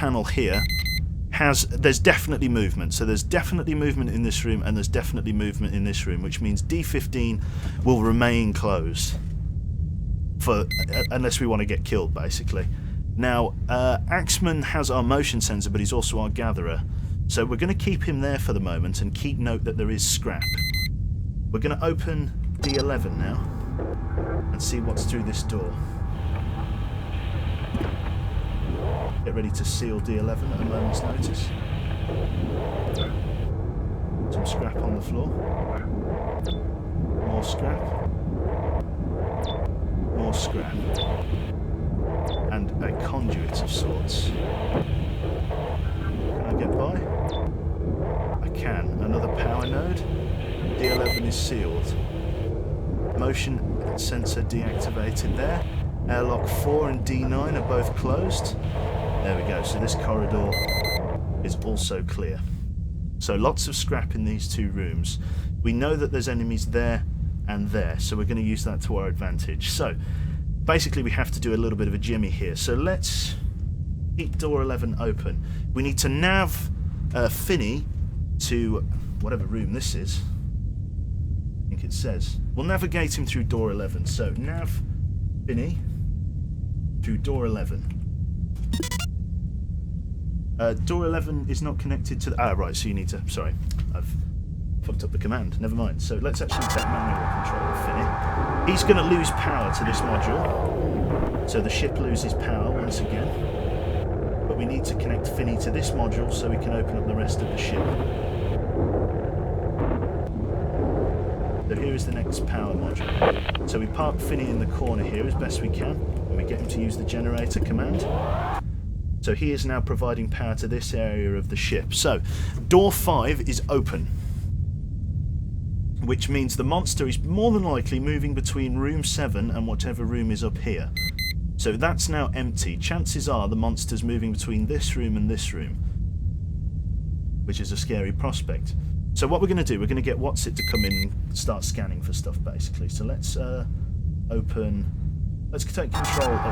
panel here there's definitely movement. So there's definitely movement in this room, and there's definitely movement in this room, which means D15 will remain closed for unless we want to get killed, basically. Now, Axeman has our motion sensor, but he's also our gatherer. So we're going to keep him there for the moment and keep note that there is scrap. We're going to open D11 now and see what's through this door. Get ready to seal D11 at a moment's notice. Some scrap on the floor. More scrap. More scrap. And a conduit of sorts. Can I get by? I can. Another power node. D11 is sealed. Motion sensor deactivated there. Airlock 4 and D9 are both closed. There we go. So this corridor is also clear. So lots of scrap in these two rooms. We know that there's enemies there and there, so we're going to use that to our advantage. So basically we have to do a little bit of a jimmy here. So let's keep door 11 open. We need to nav Finney to whatever room this is. I think it says. We'll navigate him through door 11. So nav Finney through door 11. Door 11 is not connected to the... Ah, right, so you need to... Sorry, I've fucked up the command. Never mind. So let's actually take manual control of Finney. He's going to lose power to this module. So the ship loses power once again. But we need to connect Finney to this module so we can open up the rest of the ship. So here is the next power module. So we park Finney in the corner here as best we can. And we get him to use the generator command. So he is now providing power to this area of the ship. So, door 5 is open. Which means the monster is more than likely moving between room 7 and whatever room is up here. So that's now empty. Chances are the monster's moving between this room and this room. Which is a scary prospect. So what we're going to do, we're going to get Whatsit to come in and start scanning for stuff, basically. So let's open... Let's take control of,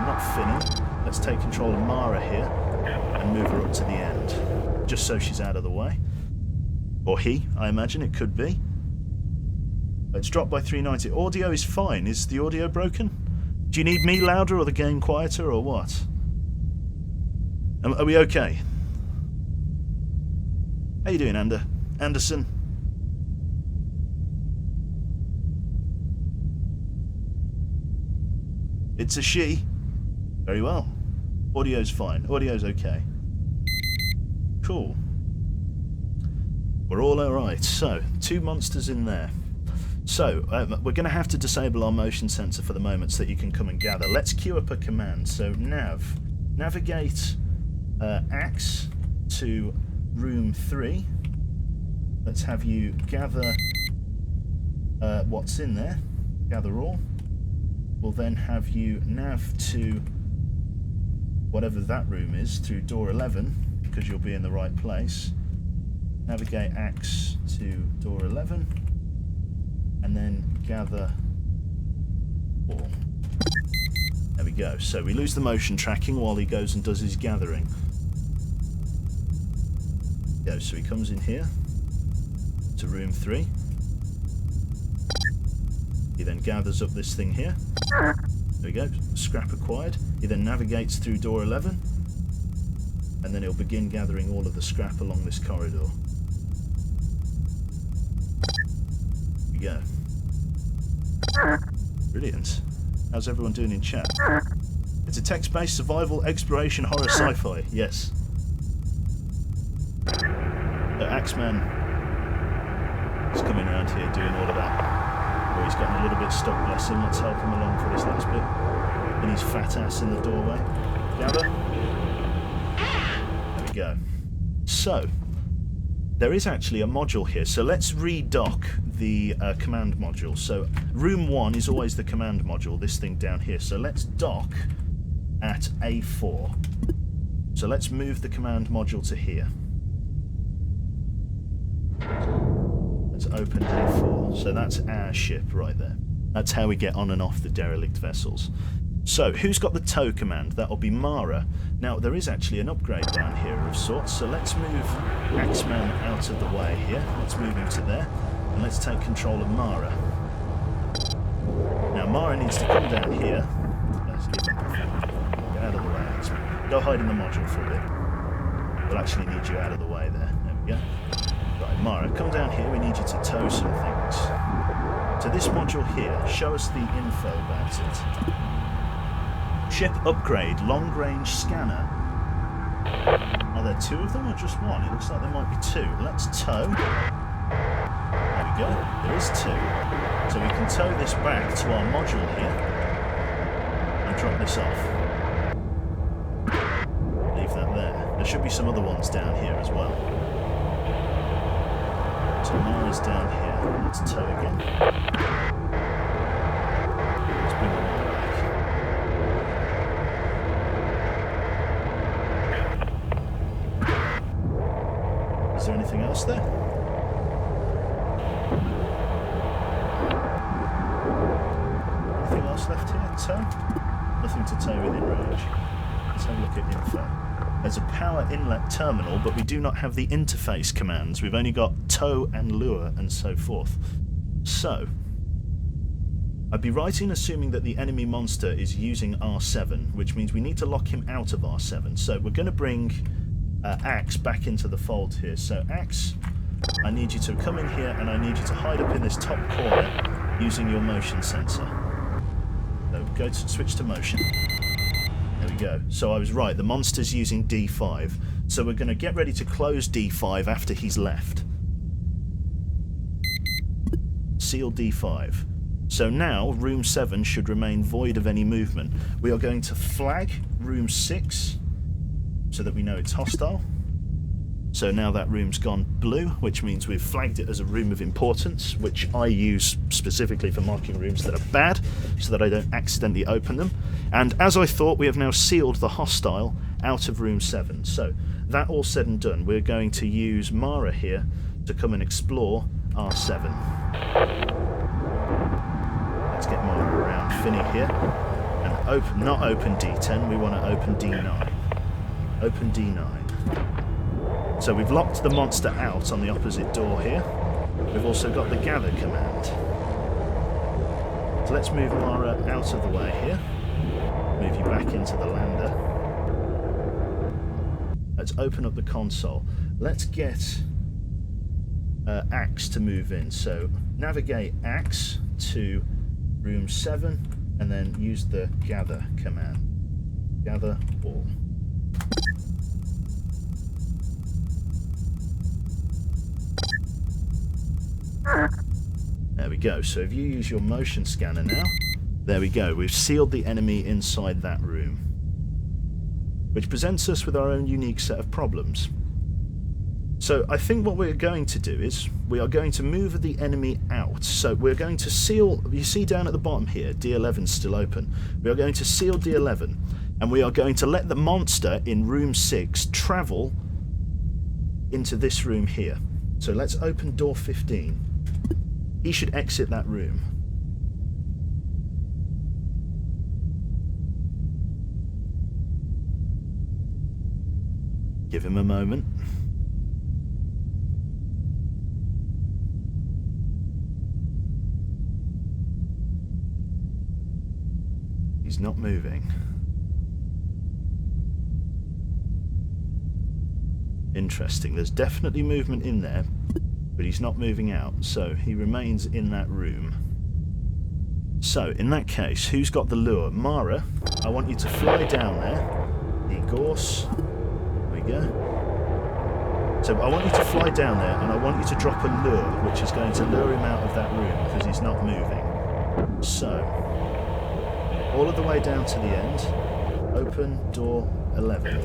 not Finney, let's take control of Mara here and move her up to the end, just so she's out of the way. Or he, I imagine it could be. It's dropped by 390. Audio is fine. Is the audio broken? Do you need me louder or the game quieter or what? Are we okay? How you doing, Anderson? It's a she. Very well. Audio's fine. Audio's okay. Cool. We're all alright. So, 2 monsters in there. So, we're going to have to disable our motion sensor for the moment so that you can come and gather. Let's queue up a command. So, navigate Axe to room 3. Let's have you gather what's in there. Gather all. We'll then have you nav to whatever that room is through door 11, because you'll be in the right place. Navigate Axe to door 11, and then gather all. There we go. So we lose the motion tracking while he goes and does his gathering. Go. So he comes in here to room 3. He then gathers up this thing here. There we go, scrap acquired. He then navigates through door 11, and then he'll begin gathering all of the scrap along this corridor. There we go. Brilliant. How's everyone doing in chat? It's a text-based survival, exploration, horror, sci-fi. Yes. Axeman is coming around here doing all of that. He's gotten a little bit stuck, bless him. Let's help him along for this last bit. And his fat ass in the doorway. Gather. There we go. So, there is actually a module here. So let's redock the command module. So, room 1 is always the command module, this thing down here. So let's dock at A4. So let's move the command module to here. Let's open A4. So that's our ship right there. That's how we get on and off the derelict vessels. So, who's got the tow command? That'll be Mara. Now, there is actually an upgrade down here of sorts, so let's move Axeman out of the way here. Let's move him to there, and let's take control of Mara. Now, Mara needs to come down here. Let's get out of the way, Axeman. Go hide in the module for a bit. We'll actually need you out of the way there. There we go. Right, Mara, come down here. We need you to tow some things. To this module here, show us the info about it. Ship upgrade, long-range scanner. Are there two of them or just one? It looks like there might be two. Let's tow. There we go. There is two. So we can tow this back to our module here and drop this off. Leave that there. There should be some other ones down here as well. So Mara's down here. Let's tow again. Let's bring them all back. Is there anything else there? Anything else left here? Tow? Nothing to tow within range. Let's have a look at info. There's a power inlet terminal, but we do not have the interface commands. We've only got tow and lure and so forth. So, I'd be right in assuming that the enemy monster is using R7, which means we need to lock him out of R7. So we're going to bring Axe back into the fold here. So Axe, I need you to come in here and I need you to hide up in this top corner using your motion sensor. So go to switch to motion. There we go. So I was right, the monster's using D5. So we're going to get ready to close D5 after he's left. Seal D5. So now room 7 should remain void of any movement. We are going to flag room 6 so that we know it's hostile. So now that room's gone blue, which means we've flagged it as a room of importance, which I use specifically for marking rooms that are bad, so that I don't accidentally open them. And as I thought, we have now sealed the hostile out of room 7. So that all said and done, we're going to use Mara here to come and explore R7. Let's get Mara around Finny here. And open, not open D10, we want to open D9. Open D9. So we've locked the monster out on the opposite door here. We've also got the gather command. So let's move Mara out of the way here. Move you back into the lander. Let's open up the console. Let's get Axe to move in. So navigate Axe to room 7 and then use the gather command. Gather all. There we go. So if you use your motion scanner now, there we go. We've sealed the enemy inside that room, which presents us with our own unique set of problems. So I think what we're going to do is we are going to move the enemy out. So we're going to seal, you see down at the bottom here, D11's still open. We are going to seal D11 and we are going to let the monster in room 6 travel into this room here. So let's open door 15. He should exit that room. Give him a moment. He's not moving. Interesting. There's definitely movement in there, but he's not moving out, so he remains in that room. So, in that case, who's got the lure? Mara, I want you to fly down there. The gorse. There we go. So I want you to fly down there, and I want you to drop a lure, which is going to lure him out of that room, because he's not moving. So, all of the way down to the end. Open door 11.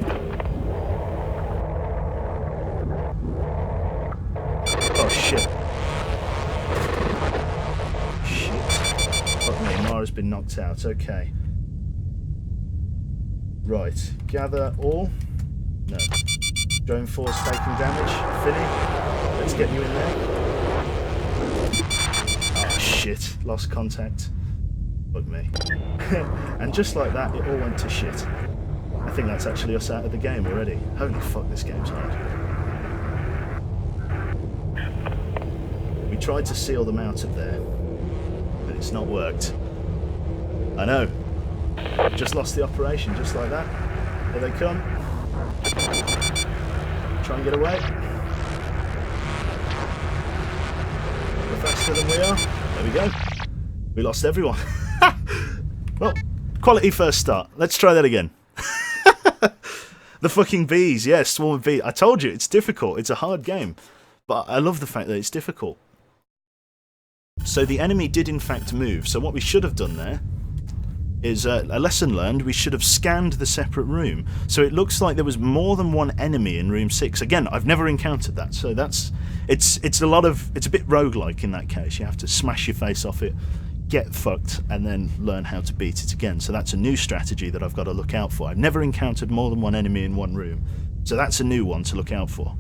Oh shit. Shit. Fuck me, Mara's been knocked out, okay. Right, gather all. No. Drone force taking damage. Finny, let's get you in there. Oh shit, lost contact. Fuck me. And just like that, it all went to shit. I think that's actually us out of the game already. Holy fuck, this game's hard. We tried to seal them out of there, but it's not worked. I know. Just lost the operation, just like that. Here they come. Try and get away. We're faster than we are. There we go. We lost everyone. Well, quality first start. Let's try that again. The fucking bees, yes, swarm of bees. I told you, it's difficult. It's a hard game. But I love the fact that it's difficult. So the enemy did in fact move. So what we should have done there is a lesson learned. We should have scanned the separate room. So it looks like there was more than one enemy in room 6. Again, I've never encountered that. So it's a bit roguelike in that case. You have to smash your face off it, get fucked, and then learn how to beat it again. So that's a new strategy that I've got to look out for. I've never encountered more than one enemy in one room. So that's a new one to look out for.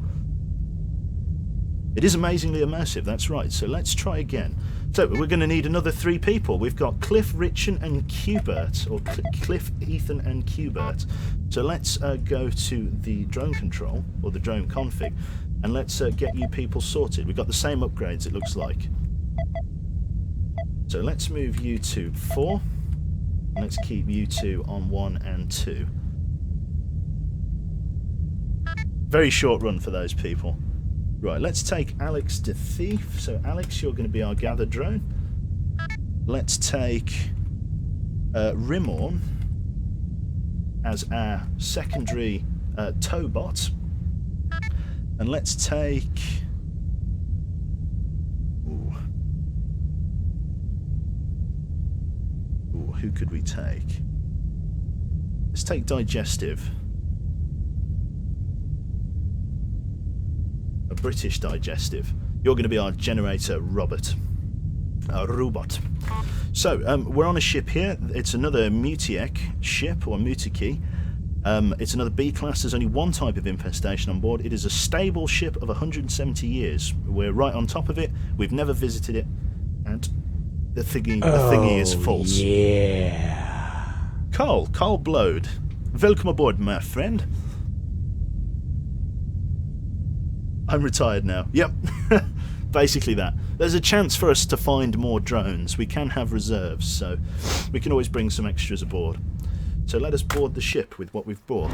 It is amazingly immersive, that's right. So let's try again. So we're going to need another 3 people. We've got Cliff, Richard and Qbert, or Cliff, Ethan and Qbert. So let's go to the drone control, or the drone config, and let's get you people sorted. We've got the same upgrades, it looks like. So let's move you to 4. And let's keep you 2 on 1 and 2. Very short run for those people. Right, let's take Alex to Thief. So Alex, you're going to be our gather drone. Let's take Rimorn as our secondary tow bot. And let's take... Ooh, who could we take? Let's take Digestive. A British Digestive. You're going to be our generator robot. So, we're on a ship here. It's another Mutiek ship, or Mutiki. It's another B-class. There's only one type of infestation on board. It is a stable ship of 170 years. We're right on top of it. We've never visited it. And the thingy is false. Yeah. Carl Blode. Welcome aboard, my friend. I'm retired now. Yep. Basically that. There's a chance for us to find more drones. We can have reserves, so we can always bring some extras aboard. So let us board the ship with what we've brought.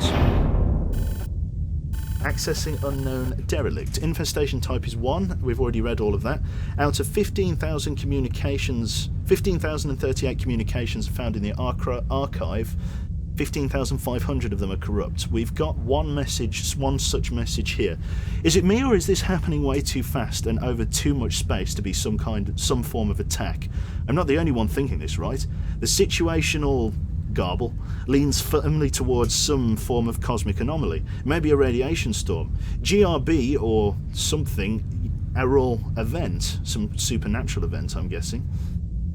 Accessing unknown derelict. Infestation type is 1. We've already read all of that. Out of 15,000 communications, 15,038 communications found in the archive, 15,500 of them are corrupt. We've got one such message here. Is it me, or is this happening way too fast and over too much space to be some form of attack? I'm not the only one thinking this, right? The situational garble leans firmly towards some form of cosmic anomaly. Maybe a radiation storm. GRB or something, aural event. Some supernatural event, I'm guessing.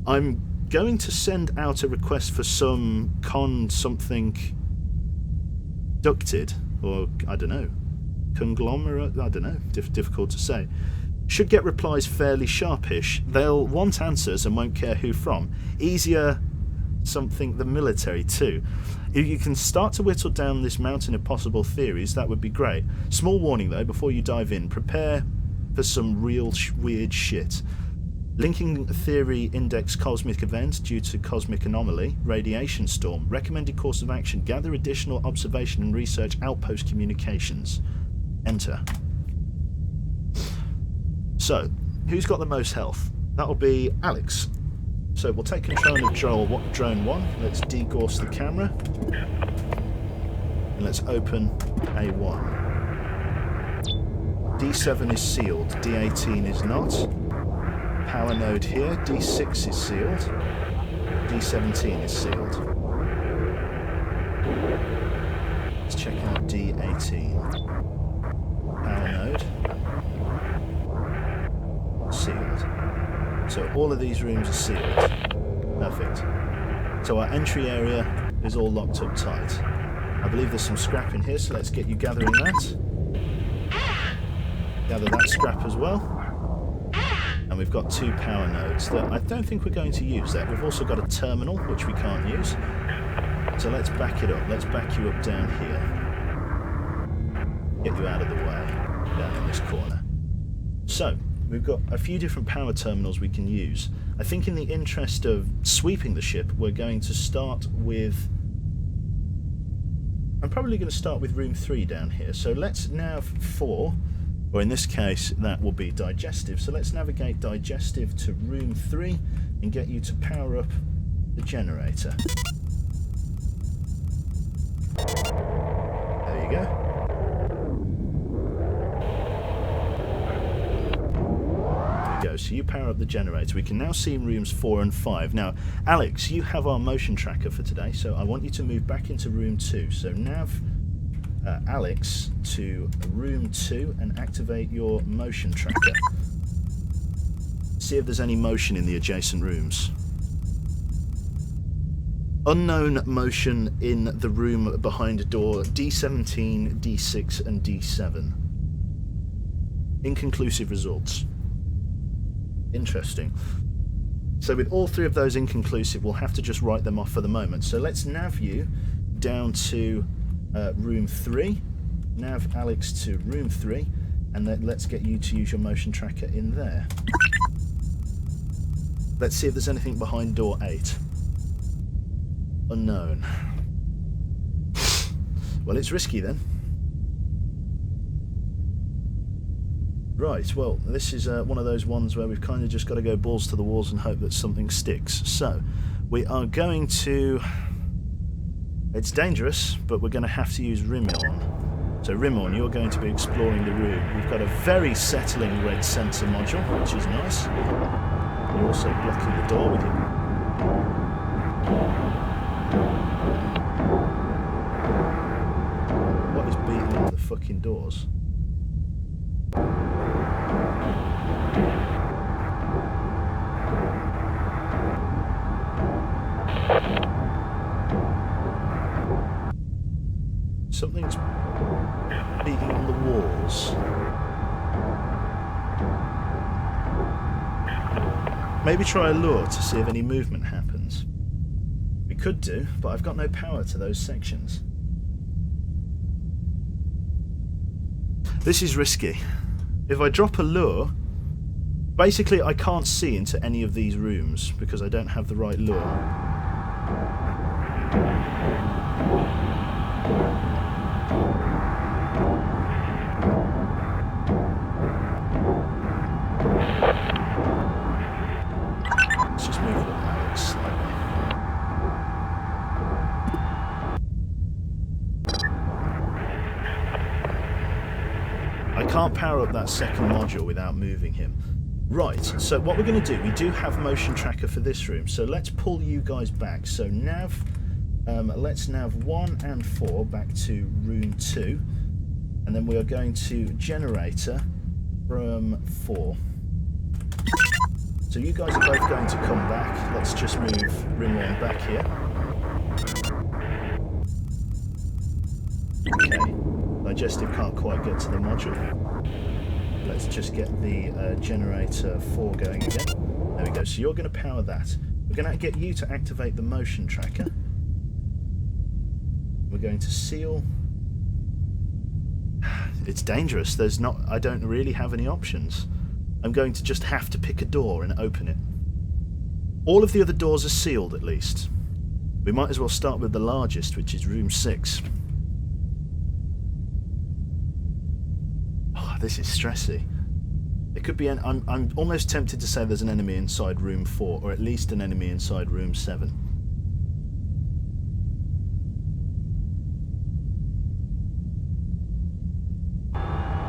I'm going to send out a request for some something ducted, or I don't know, conglomerate, I don't know, difficult to say. Should get replies fairly sharpish. They'll want answers and won't care who from. Easier something the military too. If you can start to whittle down this mountain of possible theories, that would be great. Small warning though, before you dive in, prepare for some real weird shit. Linking theory index cosmic event due to cosmic anomaly, radiation storm. Recommended course of action, gather additional observation and research outpost communications. Enter. So, who's got the most health? That'll be Alex. So we'll take control of drone 1. Let's degauss the camera. And let's open A1. D7 is sealed, D18 is not. Power node here, D6 is sealed, D17 is sealed. Let's check out D18. Power node, sealed. So all of these rooms are sealed. Perfect. So our entry area is all locked up tight. I believe there's some scrap in here, so let's get you gathering that. Gather that scrap as well. And we've got 2 power nodes that I don't think we're going to use there. We've also got a terminal, which we can't use. So let's back it up. Let's back you up down here. Get you out of the way, down in this corner. So, we've got a few different power terminals we can use. I think in the interest of sweeping the ship, we're going to start with... I'm probably going to start with room 3 down here. So let's nav 4, or in this case, that will be digestive. So let's navigate digestive to room 3 and get you to power up the generator. There you go. So you power up the generator. We can now see rooms 4 and 5. Now, Alex, you have our motion tracker for today, so I want you to move back into room 2. So nav Alex to room 2 and activate your motion tracker. See if there's any motion in the adjacent rooms. Unknown motion in the room behind door D17, D6 and D7. Inconclusive results. Interesting. So with all 3 of those inconclusive, we'll have to just write them off for the moment. So let's nav you down to room 3. Nav Alex to room 3. And then let's get you to use your motion tracker in there. Let's see if there's anything behind door 8. Unknown. Well, it's risky then. Right, well, this is one of those ones where we've kind of just got to go balls to the walls and hope that something sticks. So, we are going to... It's dangerous, but we're going to have to use Rimorn. So Rimorn, you're going to be exploring the room. We've got a very settling red sensor module, which is nice. You're also blocking the door with your... What is beating into the fucking doors? Something's beating on the walls. Maybe try a lure to see if any movement happens. We could do, but I've got no power to those sections. This is risky. If I drop a lure, basically I can't see into any of these rooms because I don't have the right lure. Let's just move the Alex slightly. I can't power up that second module without moving him. Right, so what we're going to do, we do have motion tracker for this room, so let's pull you guys back. So nav, let's nav 1 and 4 back to room 2, and then we are going to generator from 4. So you guys are both going to come back. Let's just move Rimorn back here. Okay. Digestive can't quite get to the module. Let's just get the generator 4 going again. There we go. So you're going to power that. We're going to get you to activate the motion tracker. We're going to seal. It's dangerous. I don't really have any options. I'm going to just have to pick a door and open it. All of the other doors are sealed, at least. We might as well start with the largest, which is room 6. Oh, this is stressy. There could be I'm almost tempted to say there's an enemy inside room 4, or at least an enemy inside room 7.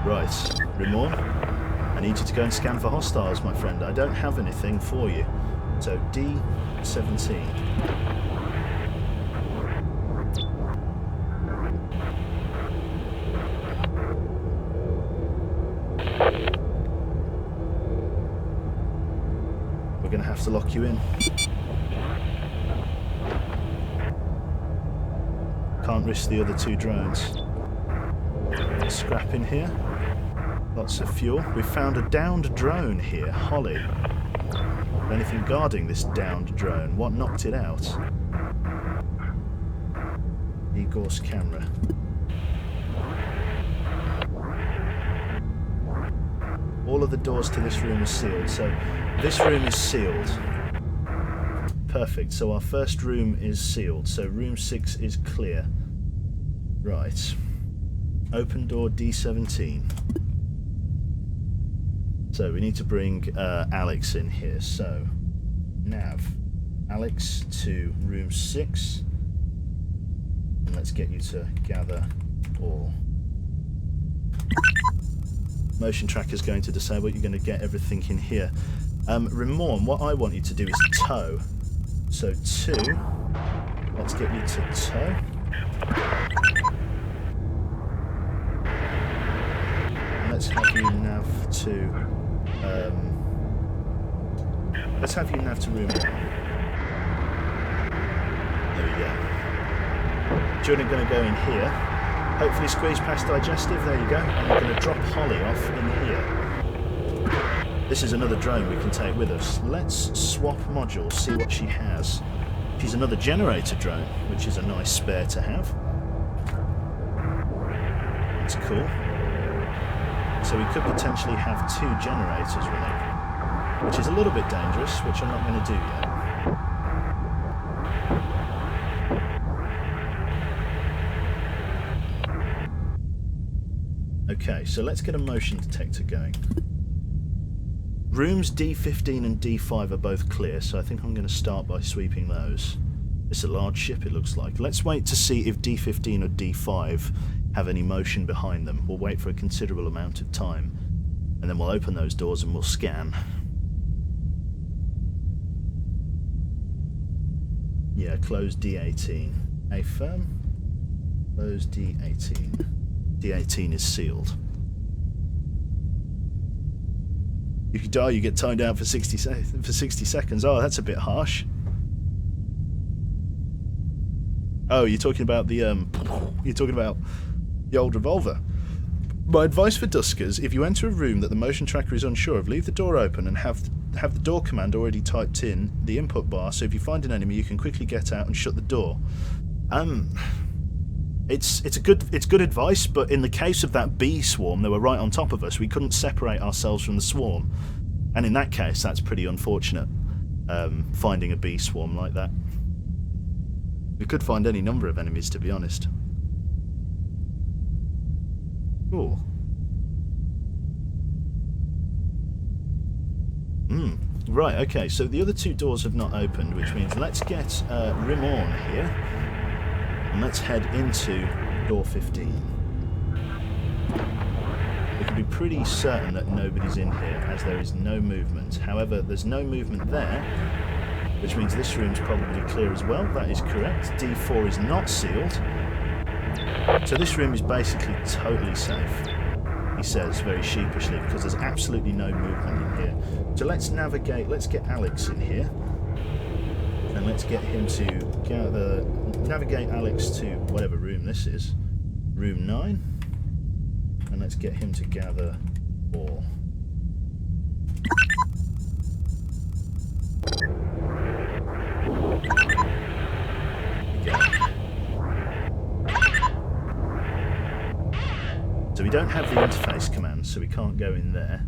Right, Rimorn, I need you to go and scan for hostiles, my friend. I don't have anything for you. So D17. We're going to have to lock you in. Can't risk the other 2 drones. Scrap in here. Lots of fuel. We found a downed drone here, Holly. Anything guarding this downed drone? What knocked it out? Igor's camera. All of the doors to this room are sealed, so this room is sealed. Perfect, so our first room is sealed, so room 6 is clear. Right. Open door D17. So we need to bring Alex in here, so nav Alex to room 6, and let's get you to gather all. Motion tracker's going to disable. You're going to get everything in here. Ramon, what I want you to do is tow. So 2. Let's get you to tow. And let's have you nav to. Let's have you nav to room 1. There we go. Jordan going to go in here. Hopefully squeeze past digestive, there you go, and we're going to drop Holly off in here. This is another drone we can take with us. Let's swap modules, see what she has. She's another generator drone, which is a nice spare to have. That's cool. So we could potentially have 2 generators running, which is a little bit dangerous, which I'm not going to do yet. Okay, so let's get a motion detector going. Rooms D15 and D5 are both clear, so I think I'm going to start by sweeping those. It's a large ship, it looks like. Let's wait to see if D15 or D5 have any motion behind them. We'll wait for a considerable amount of time, and then we'll open those doors and we'll scan. Yeah, close D18. A firm. Close D18. D18 is sealed. If you die, you get timed out for 60 seconds. Oh, that's a bit harsh. Oh, you're talking about the old revolver. My advice for Duskers: if you enter a room that the motion tracker is unsure of, leave the door open and have the door command already typed in the input bar, so if you find an enemy, you can quickly get out and shut the door. It's good advice, but in the case of that bee swarm, they were right on top of us. We couldn't separate ourselves from the swarm, and in that case, that's pretty unfortunate. Finding a bee swarm like that. We could find any number of enemies, to be honest. Cool. Right. Okay. So the other 2 doors have not opened, which means let's get Ramon here. And let's head into door 15. We can be pretty certain that nobody's in here, as there is no movement. However, there's no movement there, which means this room's probably clear as well. That is correct. D4 is not sealed. So this room is basically totally safe, he says very sheepishly, because there's absolutely no movement in here. So let's navigate, let's get Alex in here. And let's get him to navigate Alex to whatever room this is. Room 9. And let's get him to gather all. So we don't have the interface command, so we can't go in there.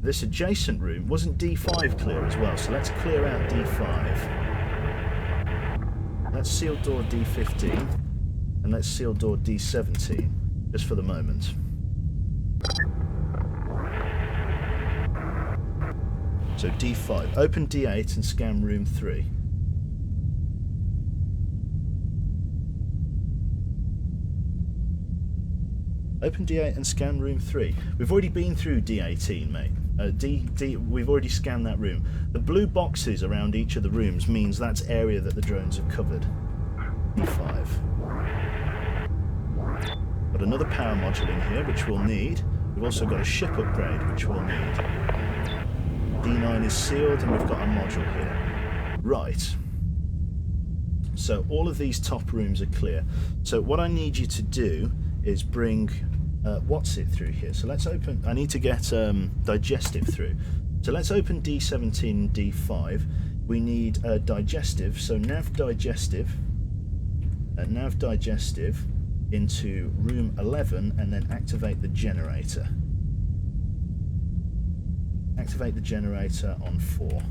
This adjacent room wasn't D5 clear as well, so let's clear out D5. Let's seal door D15, and let's seal door D17, just for the moment. So D5. Open D8 and scan room 3. Open D8 and scan room 3. We've already been through D18, mate. We've already scanned that room. The blue boxes around each of the rooms means that's area that the drones have covered. D5. Got another power module in here, which we'll need. We've also got a ship upgrade, which we'll need. D9 is sealed, and we've got a module here. Right. So all of these top rooms are clear. So what I need you to do is bring what's it through here. So let's open. I need to get digestive through. So let's open D17 and D5. We need digestive. So nav digestive into room 11, and then activate the generator. Activate the generator on 4. There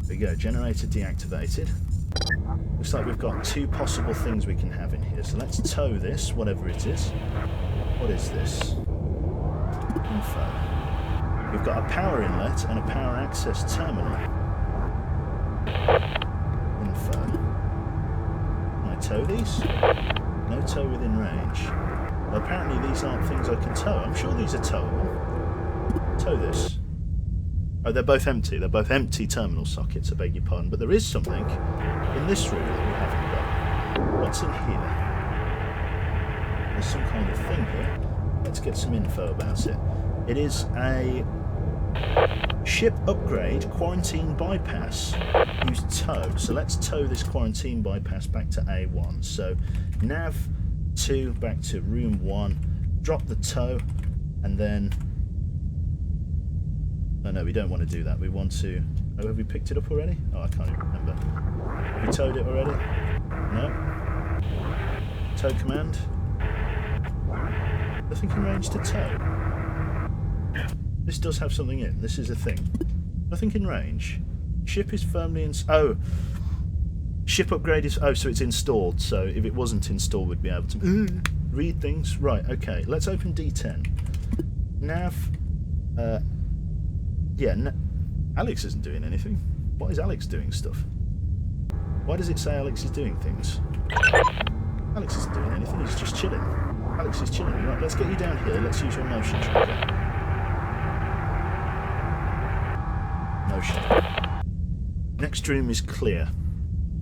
we go. Generator deactivated. Looks like we've got 2 possible things we can have in here. So let's tow this, whatever it is. What is this? Info. We've got a power inlet and a power access terminal. Info. Can I tow these? No tow within range. Well, apparently these aren't things I can tow. I'm sure these are towable. Tow this. Oh, they're both empty. They're both empty terminal sockets, I beg your pardon. But there is something in this room that we haven't got. What's in here? There's some kind of thing here. Let's get some info about it. It is a ship upgrade quarantine bypass. Use tow. So let's tow this quarantine bypass back to A1. So nav 2 back to room 1. Drop the tow, and then... Oh no, we don't want to do that. We want to... Oh, have we picked it up already? Oh, I can't even remember. Have we towed it already? No. Tow command. Nothing in range to tow. This does have something in. This is a thing. Nothing in range. Ship is firmly in... Oh! Ship upgrade is... Oh, so it's installed. So if it wasn't installed, we'd be able to read things. Right, okay. Let's open D10. Nav... Yeah, Alex isn't doing anything. Why is Alex doing stuff? Why does it say Alex is doing things? Alex isn't doing anything, he's just chilling. Alex is chilling. Right, let's get you down here. Let's use your motion tracker. Motion. Next room is clear.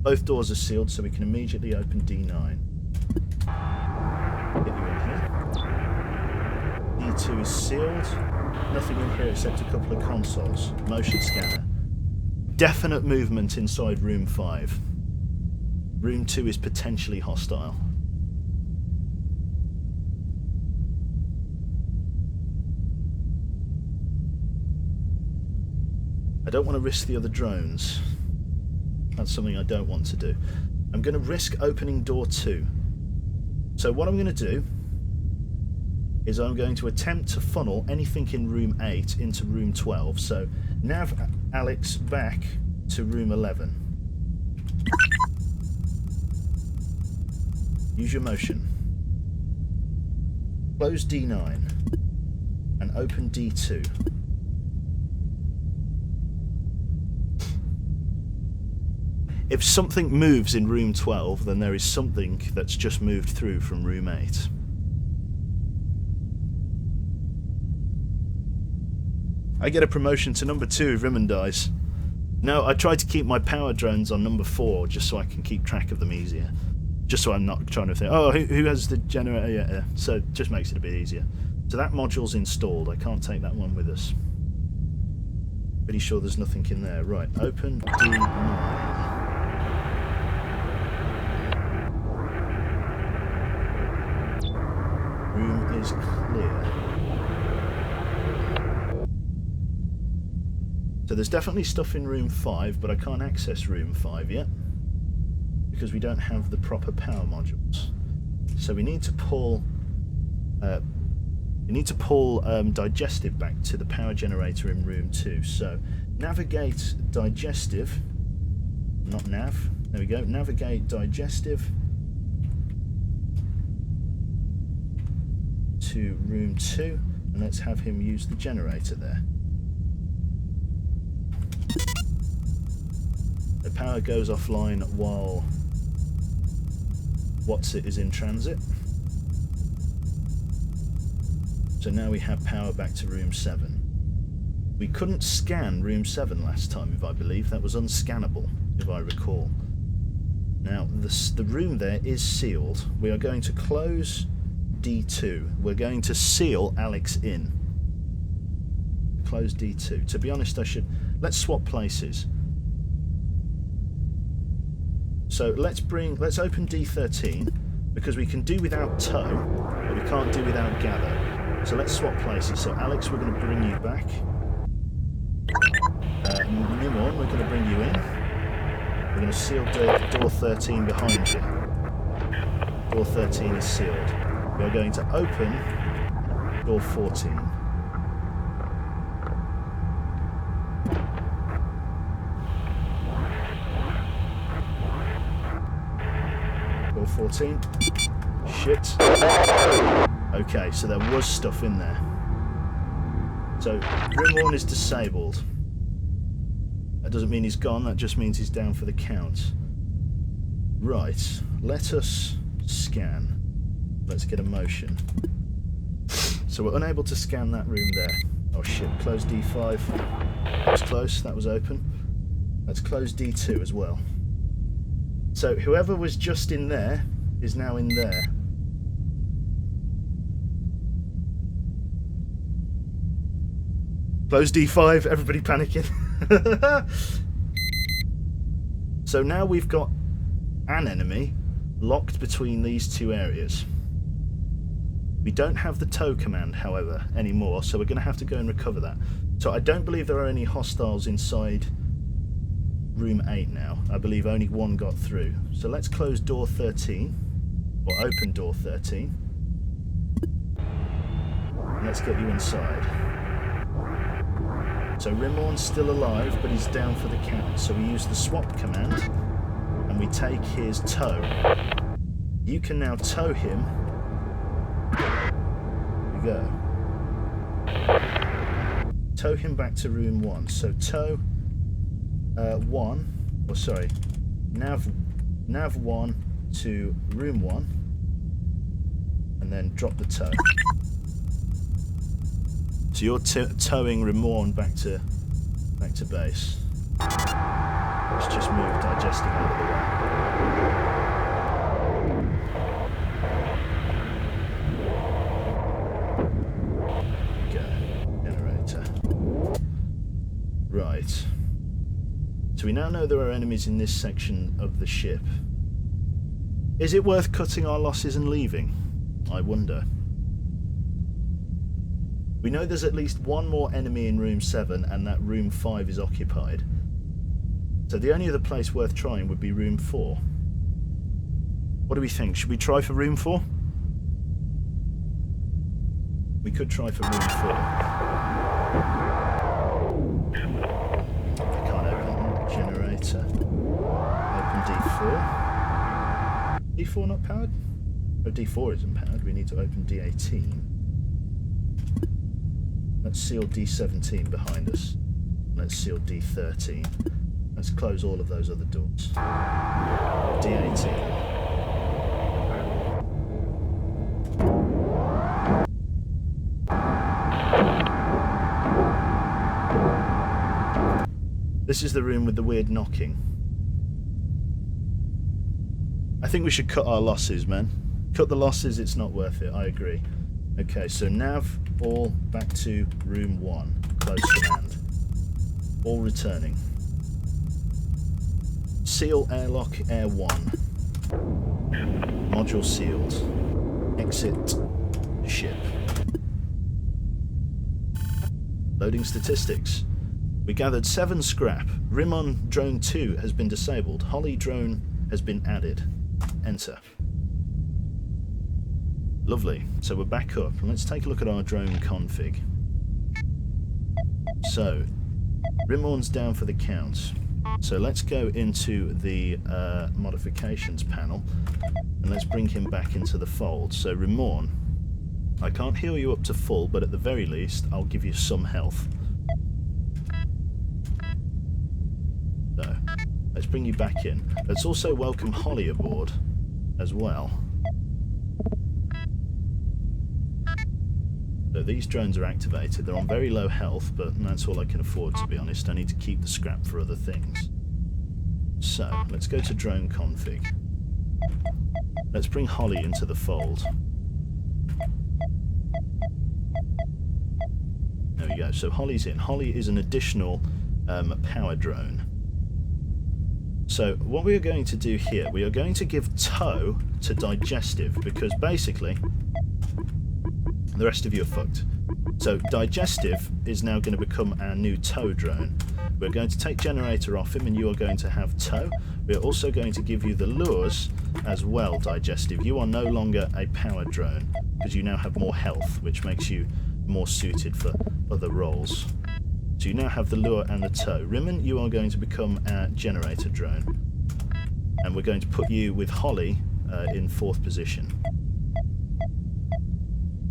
Both doors are sealed, so we can immediately open D9. Get you in here. D2 is sealed. Nothing in here except a couple of consoles. Motion scanner. Definite movement inside room 5. Room 2 is potentially hostile. I don't want to risk the other drones. That's something I don't want to do. I'm going to risk opening door 2. So what I'm going to do is I'm going to attempt to funnel anything in room 8 into room 12. So nav Alex back to room 11. Use your motion. Close D9 and open D2. If something moves in room 12, then there is something that's just moved through from room 8. I get a promotion to number 2 if Rimmen dies. No, I try to keep my power drones on number 4 just so I can keep track of them easier. Just so I'm not trying to think, oh, who has the generator? Yeah. So it just makes it a bit easier. So that module's installed. I can't take that one with us. Pretty sure there's nothing in there. Right, open D9. Room is clear. So there's definitely stuff in room 5, but I can't access room 5 yet because we don't have the proper power modules. So we need to pull digestive back to the power generator in room 2. So navigate digestive, not nav. There we go. Navigate digestive to room 2, and let's have him use the generator there. The power goes offline while Whatsit is in transit. So now we have power back to room 7. We couldn't scan room 7 last time, if I believe. That was unscannable, if I recall. Now, the room there is sealed. We are going to close D2. We're going to seal Alex in. Close D2. To be honest, let's swap places. So let's open D13 because we can do without tow, but we can't do without gather. So let's swap places. So Alex, we're going to bring you back. Nimon, we're going to bring you in. We're going to seal door 13 behind you. Door 13 is sealed. We're going to open door 14. Door 14. Shit. Okay, so there was stuff in there. So, Rimworn is disabled. That doesn't mean he's gone, that just means he's down for the count. Right, let us scan. Let's get a motion. So we're unable to scan that room there. Oh shit, close D5. That was close, that was open. Let's close D2 as well. So whoever was just in there is now in there. Close D5, everybody panicking. So now we've got an enemy locked between these two areas. We don't have the tow command, however, anymore, so we're going to have to go and recover that. So I don't believe there are any hostiles inside room 8 now. I believe only one got through. So let's close door 13, or open door 13. And let's get you inside. So Rimorn's still alive, but he's down for the count. So we use the swap command, and we take his tow. You can now tow him. Here we go. Tow him back to room 1. So tow 1, or sorry, nav 1 to room 1, and then drop the tow. So you're towing Rimorn back to base. Let's just move digesting out of the way. Go. Generator. Right. So we now know there are enemies in this section of the ship. Is it worth cutting our losses and leaving? I wonder. We know there's at least one more enemy in room 7 and that room 5 is occupied. So the only other place worth trying would be room 4. What do we think? Should we try for room 4? We could try for room 4. I can't open generator. Open D4. D4 not powered? Oh, D4 isn't powered. We need to open D18. Let's seal D17 behind us. Let's seal D13. Let's close all of those other doors. D18. This is the room with the weird knocking. I think we should cut our losses, man. Cut the losses, it's not worth it, I agree. Okay, so nav all back to room 1. Close command. All returning. Seal airlock air 1. Module sealed. Exit ship. Loading statistics. We gathered 7 scrap. Rimon drone 2 has been disabled. Holly drone has been added. Enter. Lovely. So we're back up. Let's take a look at our drone config. So, Rimorn's down for the count. So let's go into the modifications panel and let's bring him back into the fold. So Rimorn, I can't heal you up to full, but at the very least I'll give you some health. So, let's bring you back in. Let's also welcome Holly aboard as well. So these drones are activated. They're on very low health, but that's all I can afford, to be honest. I need to keep the scrap for other things. So, let's go to drone config. Let's bring Holly into the fold. There we go. So Holly's in. Holly is an additional power drone. So what we are going to do here, we are going to give tow to digestive, because basically The rest of you are fucked. So Digestive is now going to become our new tow drone. We're going to take Generator off him and you are going to have tow. We're also going to give you the lures as well, Digestive. You are no longer a power drone because you now have more health, which makes you more suited for other roles. So you now have the lure and the tow. Rimmen, you are going to become our Generator drone. And we're going to put you with Holly in 4th position.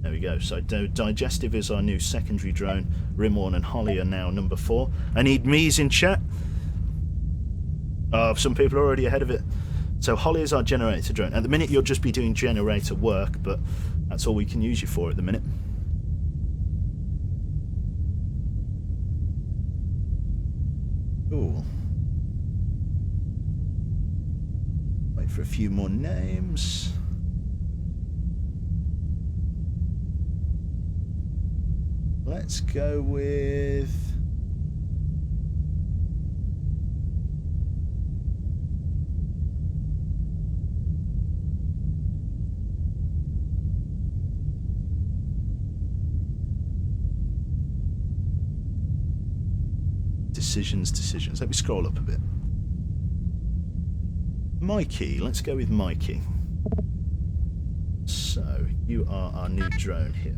There we go. So Digestive is our new secondary drone. Rimworn and Holly are now number 4. I need me's in chat. Some people are already ahead of it. So Holly is our Generator drone. At the minute you'll just be doing generator work, but that's all we can use you for at the minute. Cool. Wait for a few more names. Let's go with... Decisions. Let me scroll up a bit. Mikey, let's go with Mikey. So, you are our new drone here.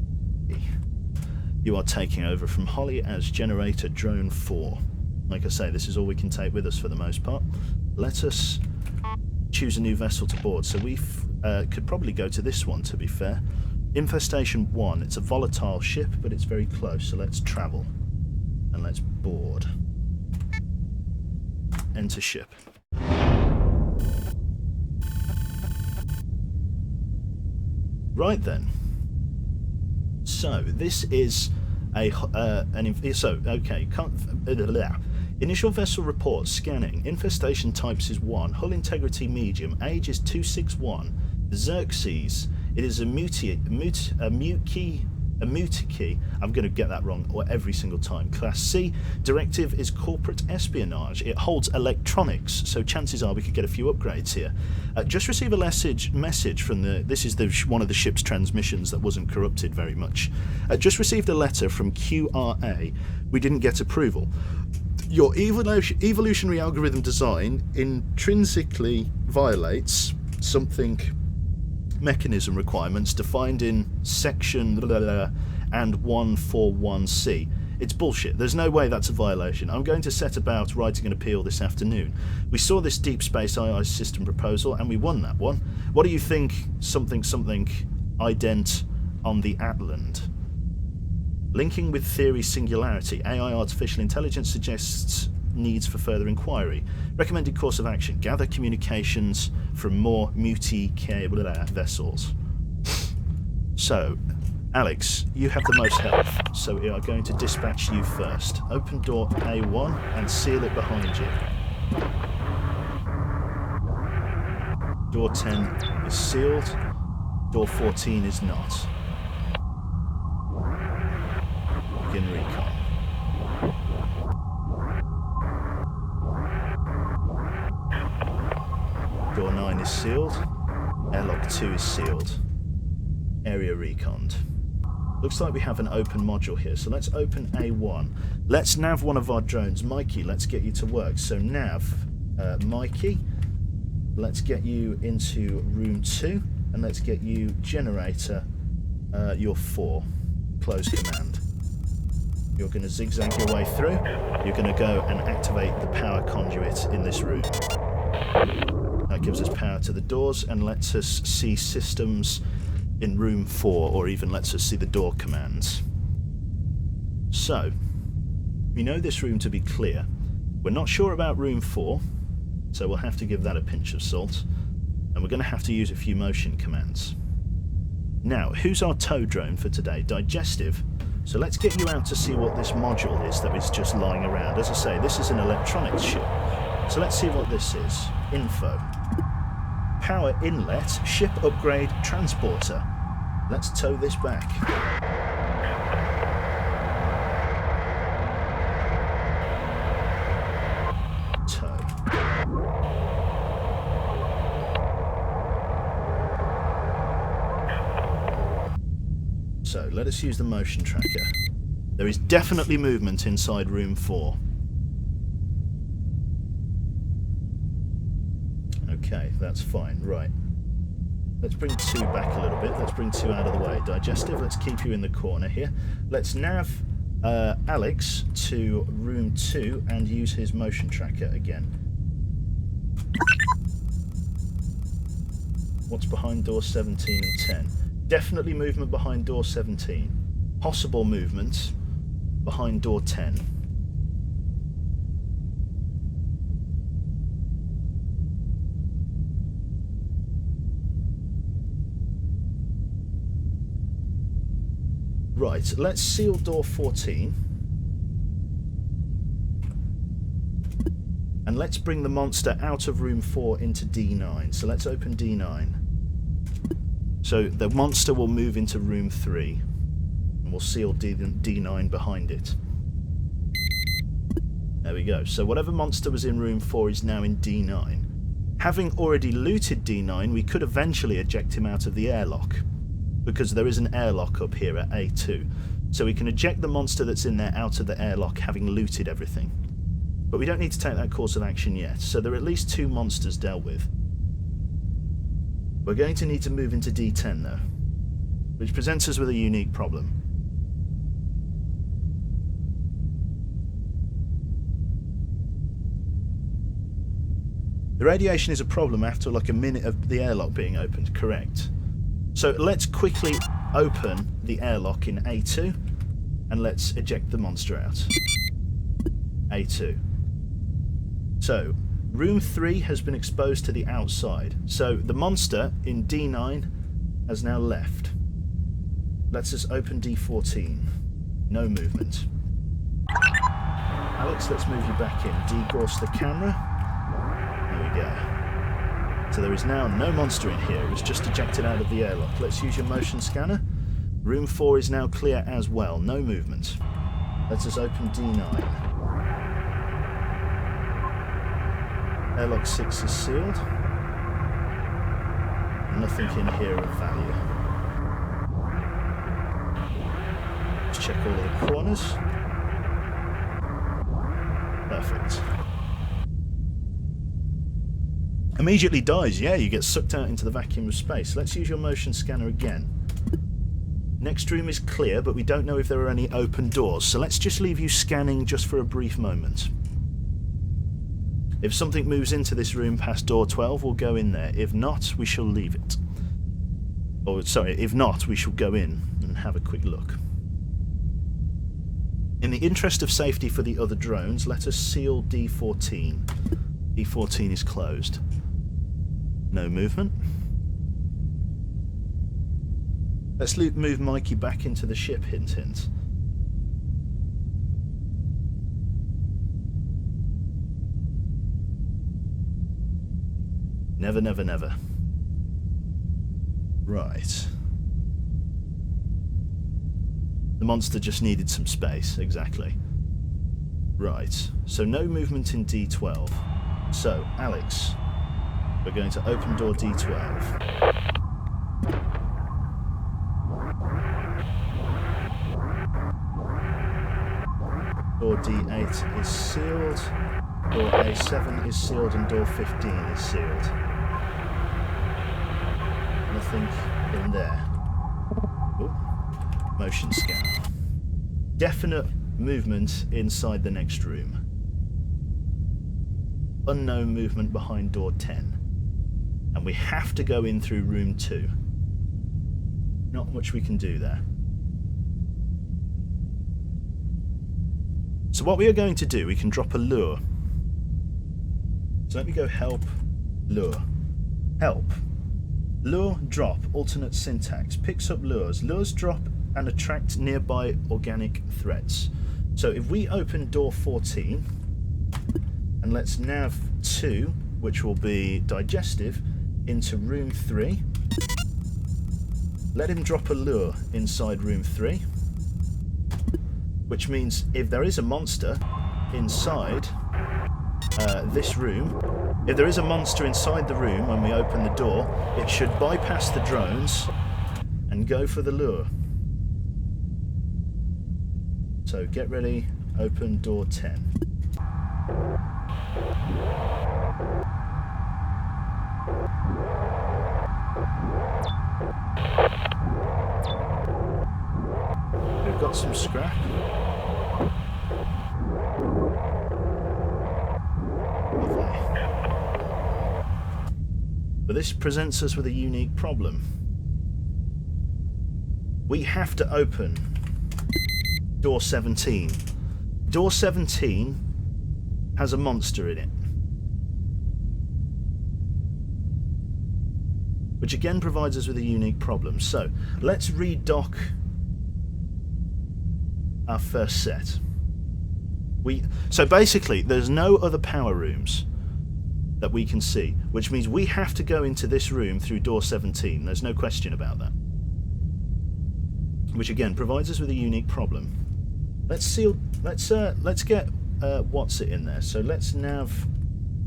You are taking over from Holly as Generator Drone 4. Like I say, this is all we can take with us for the most part. Let us choose a new vessel to board. So we could probably go to this one, to be fair. Infestation 1. It's a volatile ship, but it's very close. So let's travel. And let's board. Enter ship. Right then. So this is a initial vessel report scanning. Infestation types is 1. Hull integrity medium. Age is 261. Xerxes. It is a Mutiki. I'm going to get that wrong every single time. Class C. Directive is corporate espionage. It holds electronics, so chances are we could get a few upgrades here. Just receive a message from the... This is one of the ship's transmissions that wasn't corrupted very much. Just received a letter from QRA. We didn't get approval. Your evolutionary algorithm design intrinsically violates something... mechanism requirements defined in section and 141C. It's bullshit. There's no way that's a violation. I'm going to set about writing an appeal this afternoon. We saw this deep space AI system proposal and we won that one. What do you think something ident on the Atland? Linking with theory singularity. AI artificial intelligence suggests needs for further inquiry. Recommended course of action. Gather communications from more vessels. So, Alex, you have the most health, so we are going to dispatch you first. Open door A1 and seal it behind you. Door 10 is sealed. Door 14 is not. Begin recon. Door 9 is sealed. Airlock 2 is sealed. Area reconned. Looks like we have an open module here, so let's open A1. Let's nav one of our drones. Mikey, let's get you to work. So nav, Mikey, let's get you into room 2, and let's get you generator, your 4. Close command. You're going to zigzag your way through. You're going to go and activate the power conduit in this room. That gives us power to the doors and lets us see systems in room 4, or even lets us see the door commands. So, we know this room to be clear. We're not sure about room 4, so we'll have to give that a pinch of salt, and we're going to have to use a few motion commands. Now, who's our tow drone for today? Digestive. So let's get you out to see what this module is that is just lying around. As I say, this is an electronics ship. So let's see what this is. Info. Power inlet, ship upgrade, transporter. Let's tow this back. Tow. So So let us use the motion tracker. There is definitely movement inside room 4. Okay, that's fine. Right. Let's bring 2 back a little bit. Let's bring 2 out of the way. Digestive, let's keep you in the corner here. Let's nav Alex to room 2 and use his motion tracker again. What's behind door 17 and 10? Definitely movement behind door 17. Possible movement behind door 10. Right, let's seal door 14. And let's bring the monster out of room 4 into D9. So let's open D9. So the monster will move into room 3. And we'll seal D9 behind it. There we go. So whatever monster was in room 4 is now in D9. Having already looted D9, we could eventually eject him out of the airlock, because there is an airlock up here at A2. So we can eject the monster that's in there out of the airlock, having looted everything. But we don't need to take that course of action yet, so there are at least 2 monsters dealt with. We're going to need to move into D10 though, which presents us with a unique problem. The radiation is a problem after like a minute of the airlock being opened, correct? So let's quickly open the airlock in A2 and let's eject the monster out. A2. So room 3 has been exposed to the outside. So the monster in D9 has now left. Let's just open D14. No movement. Alex, let's move you back in. Degauss the camera. There we go. So there is now no monster in here. It was just ejected out of the airlock. Let's use your motion scanner. Room 4 is now clear as well. No movement. Let's just open D9. Airlock 6 is sealed. Nothing in here of value. Let's check all of the corners. Perfect. Immediately dies, yeah, you get sucked out into the vacuum of space. Let's use your motion scanner again. Next room is clear, but we don't know if there are any open doors, so let's just leave you scanning just for a brief moment. If something moves into this room past door 12, we'll go in there. If not, we shall leave it. Or, sorry, if not, we shall go in and have a quick look. In the interest of safety for the other drones, let us seal D14. D14 is closed. No movement. Let's move Mikey back into the ship, hint hint. Never, never, never. Right. The monster just needed some space, exactly. Right, so no movement in D12. So, Alex, we're going to open door D12. Door D8 is sealed, door A7 is sealed, and door 15 is sealed. Nothing in there. Ooh. Motion scanner. Definite movement inside the next room. Unknown movement behind door 10. And we have to go in through room 2. Not much we can do there. So what we are going to do, we can drop a lure. So let me go help, lure. Help. Lure, drop, alternate syntax. Picks up lures. Lures drop and attract nearby organic threats. So if we open door 14, and let's nav 2, which will be digestive, into room 3. Let him drop a lure inside room 3. Which means if there is a monster inside this room, if there is a monster inside the room when we open the door, it should bypass the drones and go for the lure. So get ready, open door 10. We've got some scrap. Lovely. But this presents us with a unique problem. We have to open door 17. Door 17 has a monster in it. Which again provides us with a unique problem. So, let's redock our first set. So basically, there's no other power rooms that we can see, which means we have to go into this room through door 17. There's no question about that. Which again provides us with a unique problem. Let's get what's it in there. So let's nav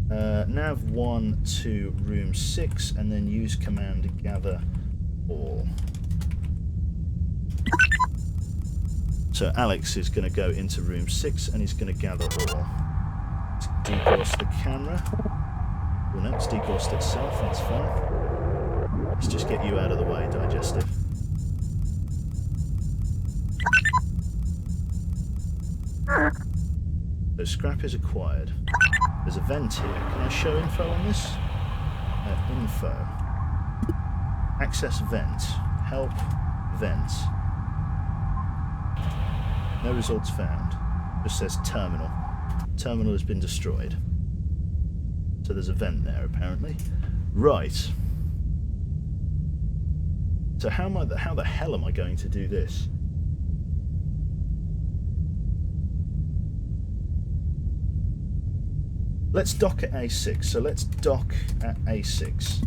1 to room 6 and then use command gather all. So Alex is going to go into room 6 and he's going to gather all. Let's degauss the camera. Well, no, it's degaussed itself, that's fine. Let's just get you out of the way, Digestive. So scrap is acquired. There's a vent here. Can I show info on this? Info. Access vent. Help vent. No results found. Just says terminal. Terminal has been destroyed. So there's a vent there apparently. Right. So how the hell am I going to do this? Let's dock at A6. So let's dock at A6.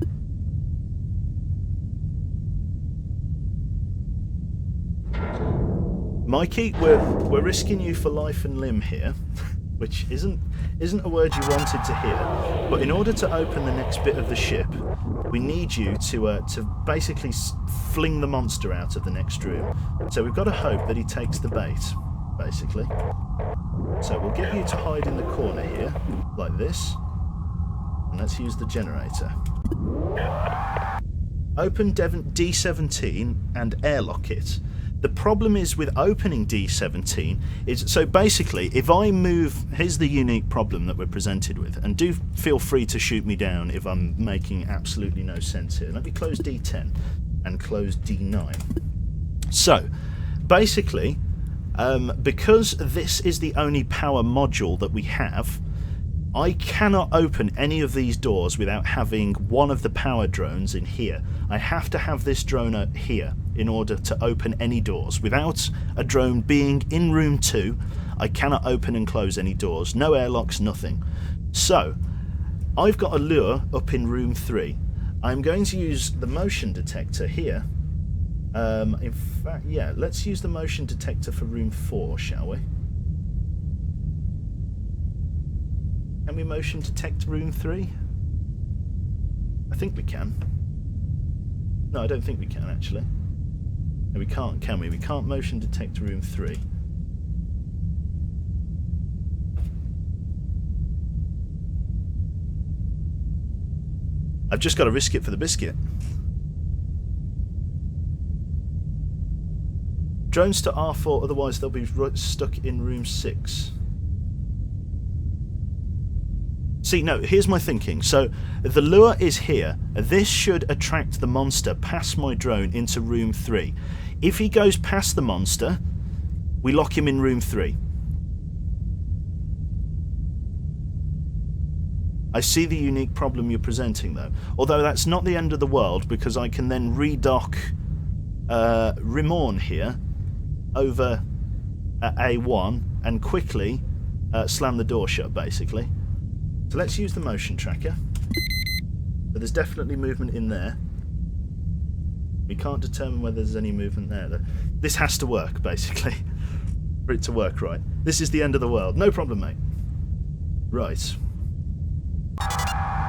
Mikey, we're risking you for life and limb here, which isn't a word you wanted to hear. But in order to open the next bit of the ship, we need you to basically fling the monster out of the next room. So we've got to hope that he takes the bait, basically. So we'll get you to hide in the corner here, like this. And let's use the generator. Open D17 and airlock it. The problem is with opening D17 is, so basically, if I move, here's the unique problem that we're presented with, and do feel free to shoot me down if I'm making absolutely no sense here. Let me close D10 and close D9. So, basically, because this is the only power module that we have, I cannot open any of these doors without having one of the power drones in here. I have to have this drone here in order to open any doors. Without a drone being in room 2, I cannot open and close any doors. No airlocks, nothing. So, I've got a lure up in room 3. I'm going to use the motion detector here. In fact, yeah, let's use the motion detector for room 4, shall we? Can we motion detect room 3? I think we can. No, I don't think we can, actually. No, we can't, can we? We can't motion detect room 3. I've just got to risk it for the biscuit. Drones to R4, otherwise they'll be stuck in room 6. See, no, here's my thinking. So, the lure is here. This should attract the monster past my drone into room 3. If he goes past the monster, we lock him in room 3. I see the unique problem you're presenting, though. Although that's not the end of the world, because I can then redock Rimorn here over at A1 and quickly slam the door shut, basically. So let's use the motion tracker. But there's definitely movement in there. We can't determine whether there's any movement there, though. This has to work, basically, for it to work right. This is the end of the world. No problem, mate. Right.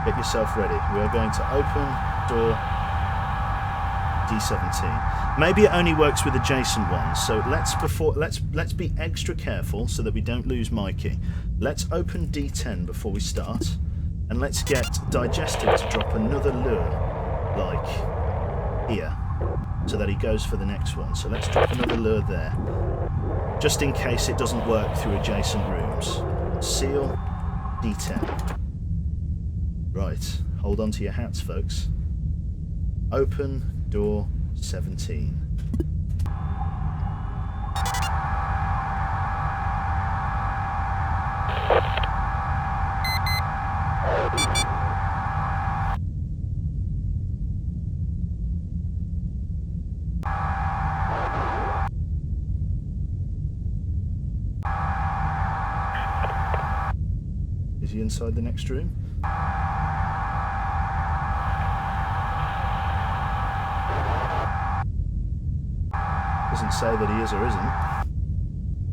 Get yourself ready. We are going to open door D17. Maybe it only works with adjacent ones, so let's be extra careful so that we don't lose Mikey. Let's open D10 before we start, and let's get Digestive to drop another lure, like here, so that he goes for the next one. So let's drop another lure there, just in case it doesn't work through adjacent rooms. Seal D10. Right, hold on to your hats, folks. Open door 17. Is he inside the next room? Doesn't say that he is or isn't.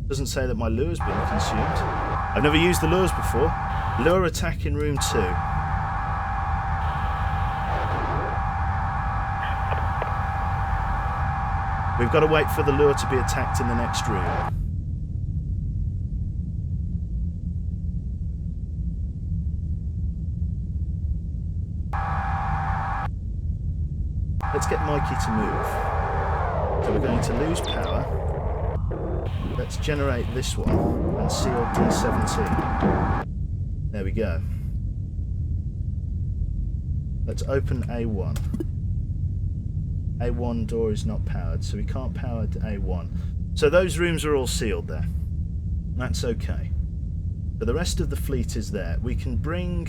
Doesn't say that my lure's been consumed. I've never used the lures before. Lure attack in room 2. We've got to wait for the lure to be attacked in the next room. Let's get Mikey to move. So we're going to lose power. Let's generate this one and seal D17. There we go. Let's open A1. A1 door is not powered, so we can't power to A1. So those rooms are all sealed there. That's okay. But the rest of the fleet is there. We can bring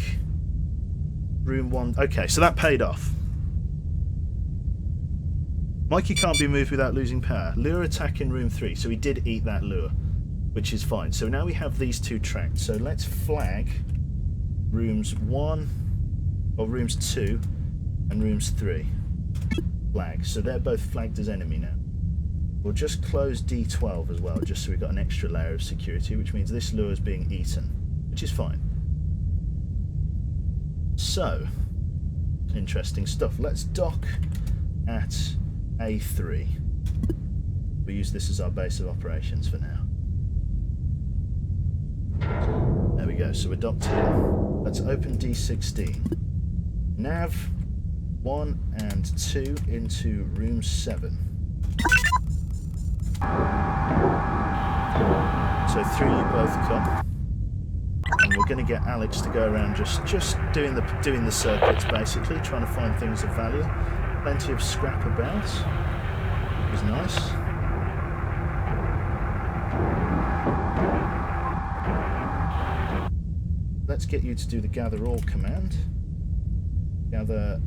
room 1. Okay, so that paid off. Mikey can't be moved without losing power. Lure attack in room 3, so he did eat that lure, which is fine. So now we have these 2 tracked. So let's flag rooms 1, or rooms 2, and rooms 3. Flag. So they're both flagged as enemy now. We'll just close D12 as well, just so we've got an extra layer of security, which means this lure is being eaten, which is fine. So, interesting stuff. Let's dock at A3. We use this as our base of operations for now. There we go, so we're docked here. Let's open D16. Nav 1 and 2 into room 7. So through you both come. And we're going to get Alex to go around just doing the circuits, basically, trying to find things of value. Plenty of scrap about. It was nice. Let's get you to do the gather all command. Gather.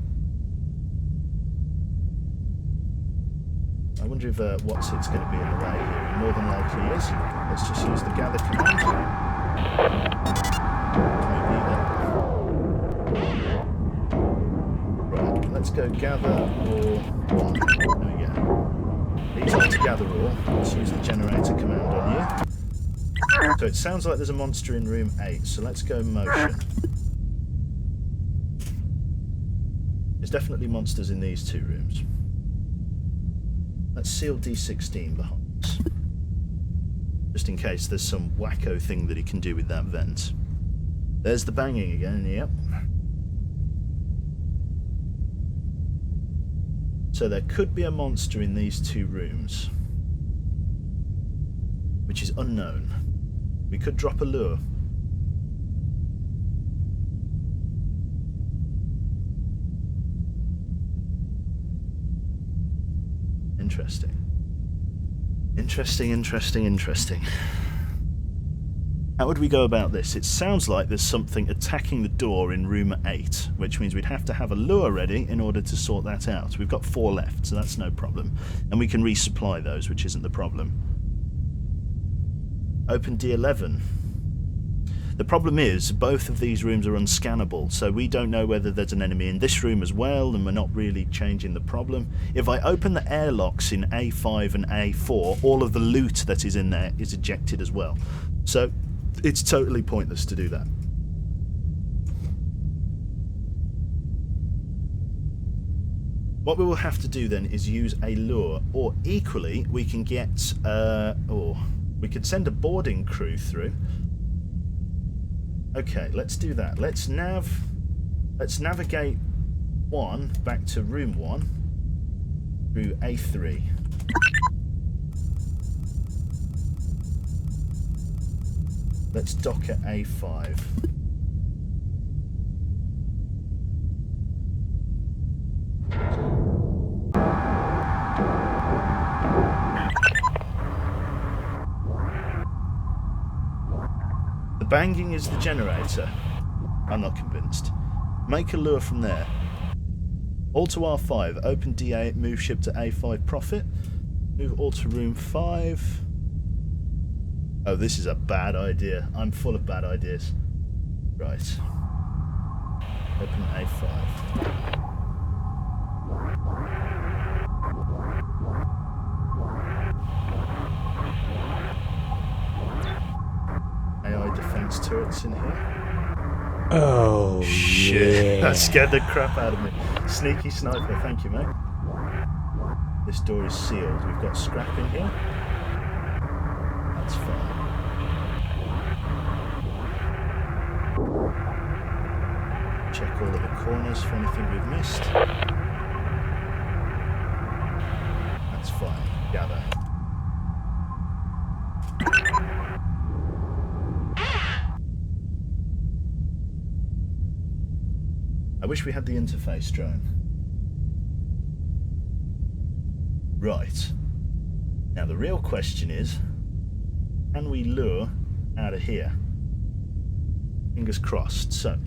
I wonder if what's it's going to be in the way here. More than likely is. Let's just use the gather command. Right, let's go gather all 1. There we go. These are to gather all. Let's use the generator command on you. So it sounds like there's a monster in room 8, so let's go motion. There's definitely monsters in these 2 rooms. Let's seal D16 behind us. Just in case there's some wacko thing that he can do with that vent. There's the banging again, yep. So there could be a monster in these 2 rooms, which is unknown. We could drop a lure. Interesting. Interesting. How would we go about this? It sounds like there's something attacking the door in room 8, which means we'd have to have a lure ready in order to sort that out. We've got 4 left, so that's no problem. And we can resupply those, which isn't the problem. Open D11. The problem is, both of these rooms are unscannable, so we don't know whether there's an enemy in this room as well, and we're not really changing the problem. If I open the airlocks in A5 and A4, all of the loot that is in there is ejected as well. So it's totally pointless to do that. What we will have to do then is use a lure, or equally we can get, or we could send a boarding crew through. Okay, let's do that. Let's navigate 1 back to room 1 through A3. Let's dock at A5. The banging is the generator. I'm not convinced. Make a lure from there. All to R5. Open D8. Move ship to A5. Profit. Move all to room 5. Oh, this is a bad idea. I'm full of bad ideas. Right. Open A5. AI defense turrets in here. Oh, Shit, yeah. that scared the crap out of me. Sneaky sniper, thank you, mate. This door is sealed. We've got scrap in here. That's fine. Check all of the corners for anything we've missed. That's fine. Gather. I wish we had the interface drone. Right. Now the real question is, can we lure out of here? Fingers crossed. So,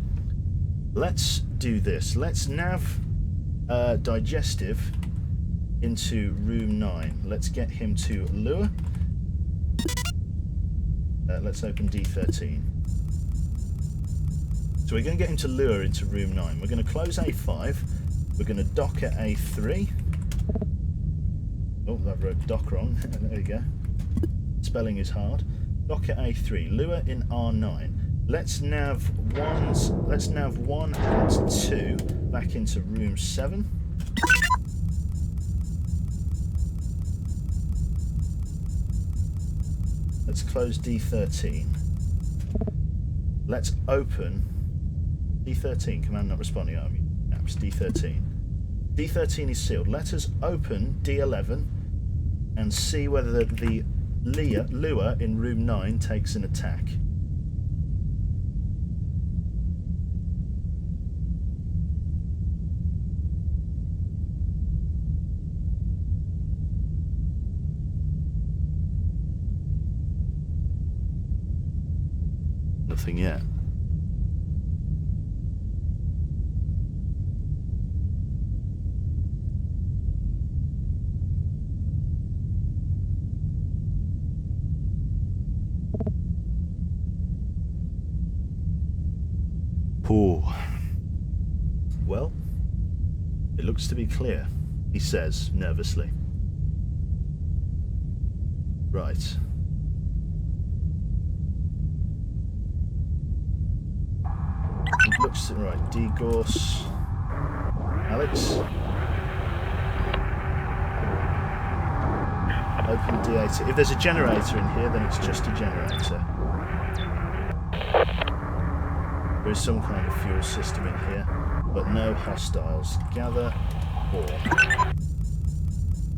let's do this. Let's nav digestive into room 9. Let's get him to lure. Let's open D13. So we're going to get him to lure into room 9. We're going to close A5. We're going to dock at A3. Oh, that wrote dock wrong. There you go. Spelling is hard. Dock at A3. Lure in R9. Let's nav 1 and 2 back into room 7. Let's close D13. Let's open D13, command not responding, apps, D13. D13 is sealed. Let us open D11 and see whether the lure in room 9 takes an attack. Nothing yet. Oh. Well, it looks to be clear, he says nervously. Right. It looks right. D-Gorse. Alex. Open D8. If there's a generator in here, then it's just a generator. There is some kind of fuel system in here, but no hostiles. Gather 4.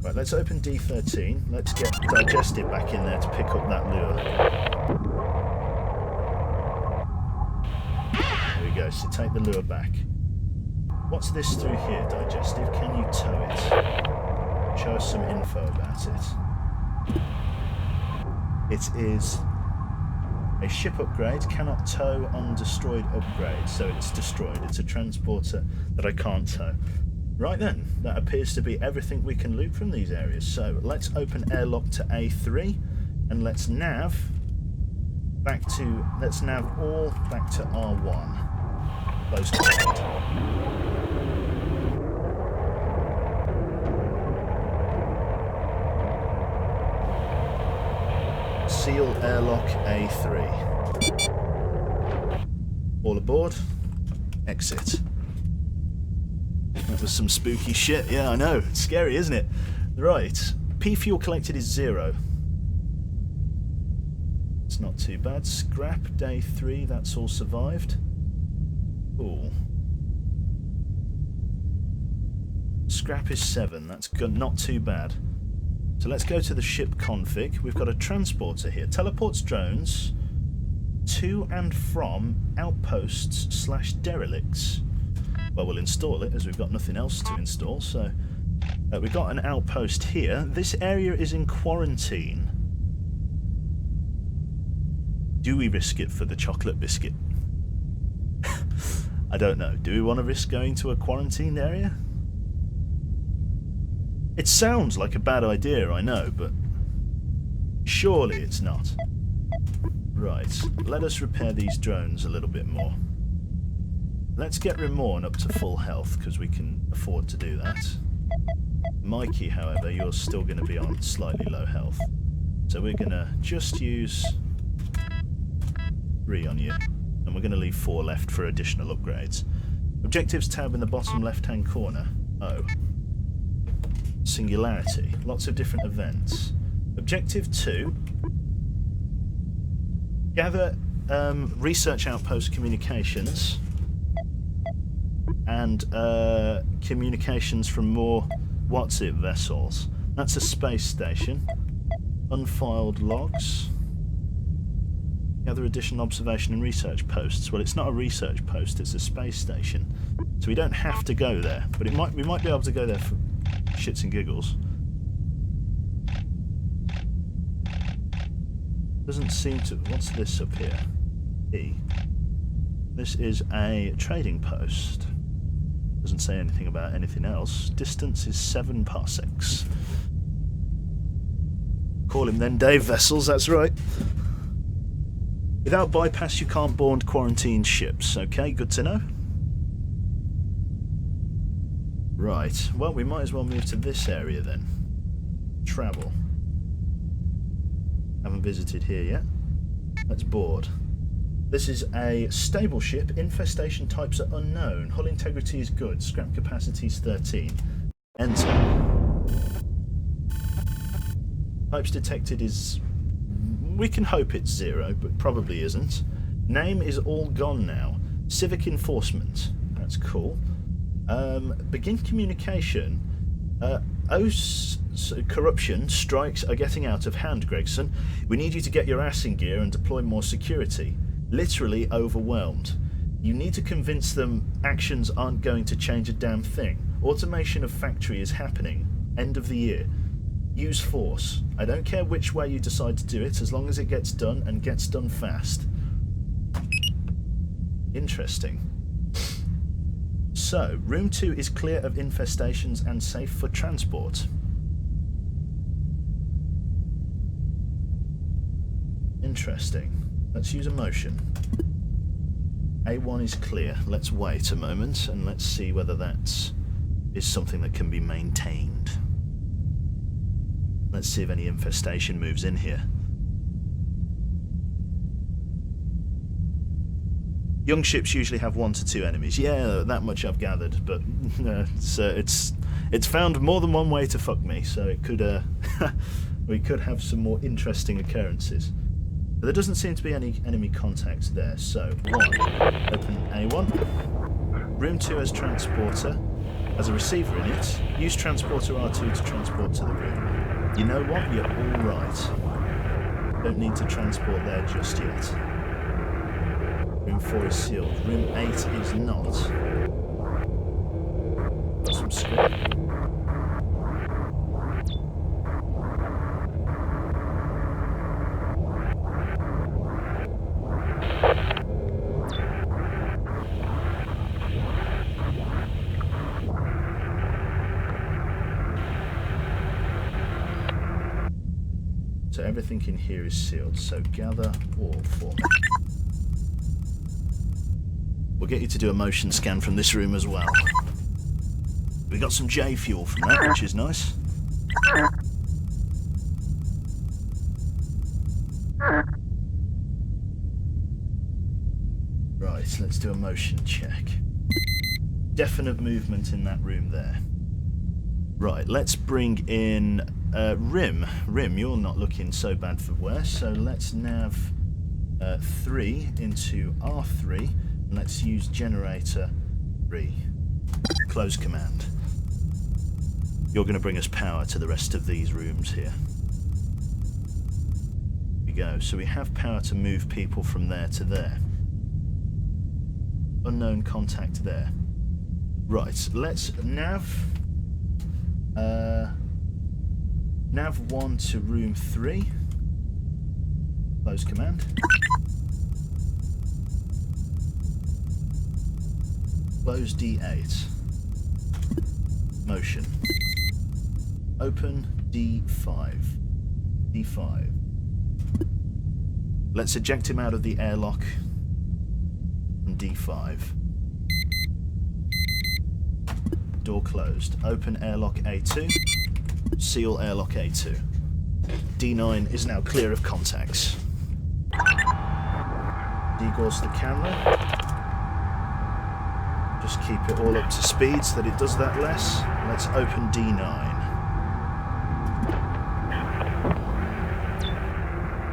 Right, let's open D13. Let's get Digestive back in there to pick up that lure. There we go, so take the lure back. What's this through here, Digestive? Can you tow it? Show us some info about it. It is a ship upgrade, cannot tow undestroyed upgrade, so it's destroyed. It's a transporter that I can't tow. Right then, that appears to be everything we can loot from these areas. So let's open airlock to A3 and let's nav all back to R1. Close command. Seal airlock A3. All aboard. Exit. That was some spooky shit. Yeah, I know. It's scary, isn't it? Right. P fuel collected is 0. It's not too bad. Scrap, day 3. That's all survived. Cool. Scrap is 7. That's good. Not too bad. So let's go to the ship config. We've got a transporter here. Teleports drones to and from outposts / derelicts. Well, we'll install it as we've got nothing else to install. So we've got an outpost here. This area is in quarantine. Do we risk it for the chocolate biscuit? I don't know. Do we want to risk going to a quarantined area? It sounds like a bad idea, I know, but surely it's not. Right, let us repair these drones a little bit more. Let's get Remorn up to full health, because we can afford to do that. Mikey, however, you're still going to be on slightly low health. So we're going to just use 3 on you, and we're going to leave 4 left for additional upgrades. Objectives tab in the bottom left-hand corner. Oh. Singularity. Lots of different events. Objective 2. Gather research outpost communications and communications from more what's it vessels. That's a space station. Unfiled logs. Gather additional observation and research posts. Well, it's not a research post, it's a space station. So we don't have to go there, but we might be able to go there for shits and giggles. Doesn't seem to... What's this up here? E. This is a trading post. Doesn't say anything about anything else. Distance is 7 parsecs. Call him then Dave Vessels, that's right. Without bypass you can't board quarantined ships. Okay, good to know. Right, well we might as well move to this area then. Travel. Haven't visited here yet. Let's board. This is a stable ship. Infestation types are unknown. Hull integrity is good. Scrap capacity is 13. Enter. Types detected is... We can hope it's 0, but probably isn't. Name is all gone now. Civic enforcement. That's cool. Begin communication. Corruption strikes are getting out of hand, Gregson. We need you to get your ass in gear and deploy more security. Literally overwhelmed. You need to convince them actions aren't going to change a damn thing. Automation of factory is happening. End of the year. Use force. I don't care which way you decide to do it, as long as it gets done and gets done fast. Interesting. So, room 2 is clear of infestations and safe for transport. Interesting. Let's use emotion. A1 is clear. Let's wait a moment and let's see whether that is something that can be maintained. Let's see if any infestation moves in here. Young ships usually have 1 to 2 enemies. Yeah, that much I've gathered, but it's found more than one way to fuck me, so it could we could have some more interesting occurrences. But there doesn't seem to be any enemy contacts there, so 1. Open A1. Room 2 has transporter. Has a receiver in it. Use transporter R2 to transport to the room. You know what? You're all right. Don't need to transport there just yet. Room 4 is sealed. Room 8 is not. Got some scrap. So everything in here is sealed. So gather all for me. We'll get you to do a motion scan from this room as well. We got some J fuel from that, which is nice. Right, let's do a motion check. definite movement in that room there. Right, let's bring in Rim. Rim, you're not looking so bad for wear, so let's nav 3 into R3, and let's use generator 3. Close command. You're going to bring us power to the rest of these rooms here. Here we go. So we have power to move people from there to there. Unknown contact there. Right, let's nav 1 to room 3. Close command. Close D8. Motion. Open D5. D5. Let's eject him out of the airlock from D5. Door closed. Open airlock A2. Seal airlock A2. D9 is now clear of contacts. Degauss the camera. Just keep it all up to speed so that it does that less. Let's open D9.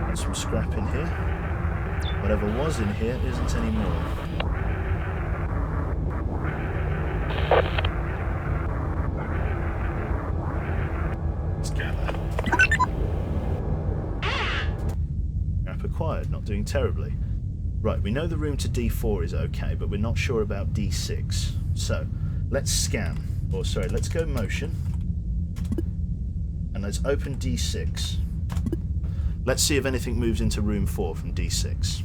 Got some scrap in here. Whatever was in here isn't anymore. Let's gather. Scrap acquired, not doing terribly. Right, we know the room to D4 is okay, but we're not sure about D6. So, let's scan. Or, sorry, let's go motion. And let's open D6. Let's see if anything moves into room 4 from D6.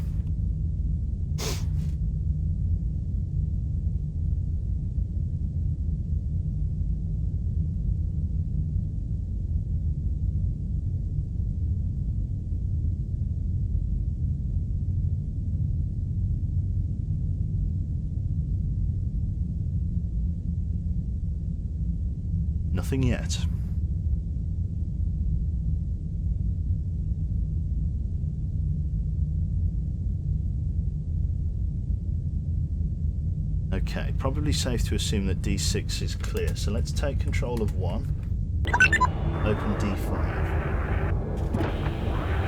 Nothing yet. Okay, probably safe to assume that D6 is clear. So let's take control of 1. Open D5.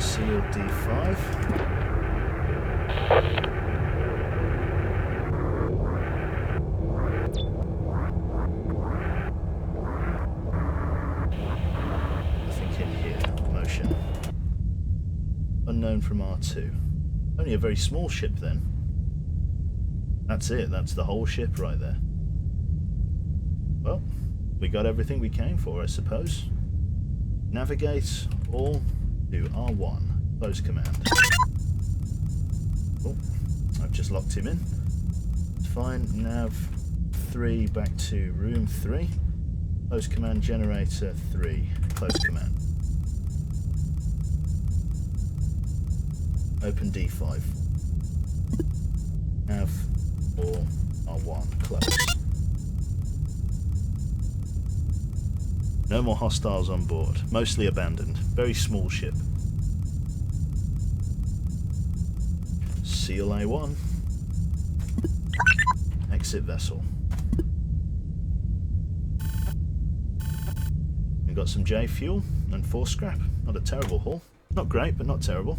Seal D5. Unknown from R2. Only a very small ship then. That's it, that's the whole ship right there. Well, we got everything we came for, I suppose. Navigate all to R1. Close command. Oh, I've just locked him in. It's fine. Nav 3 back to room 3. Close command generator 3. Close command. Open D5. Nav 4 R1. Close. No more hostiles on board. Mostly abandoned. Very small ship. Seal A1. Exit vessel. We've got some J fuel and 4 scrap. Not a terrible haul. Not great, but not terrible.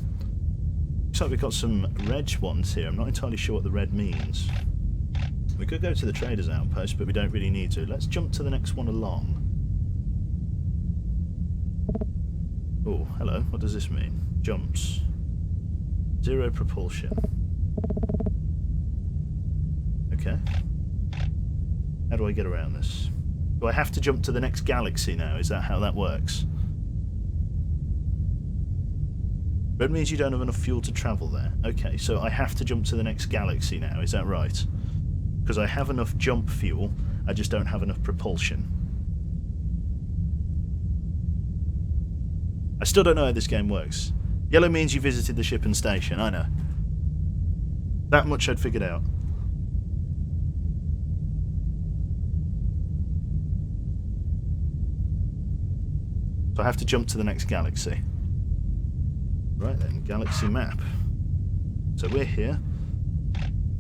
Looks like we've got some reg ones here. I'm not entirely sure what the red means. We could go to the trader's outpost, but we don't really need to. Let's jump to the next one along. Oh, hello. What does this mean? Jumps. 0 propulsion. Okay. How do I get around this? Do I have to jump to the next galaxy now? Is that how that works? Red means you don't have enough fuel to travel there. Okay, so I have to jump to the next galaxy now, is that right? Because I have enough jump fuel, I just don't have enough propulsion. I still don't know how this game works. Yellow means you visited the ship and station, I know. That much I'd figured out. So I have to jump to the next galaxy. Right then, galaxy map. So we're here.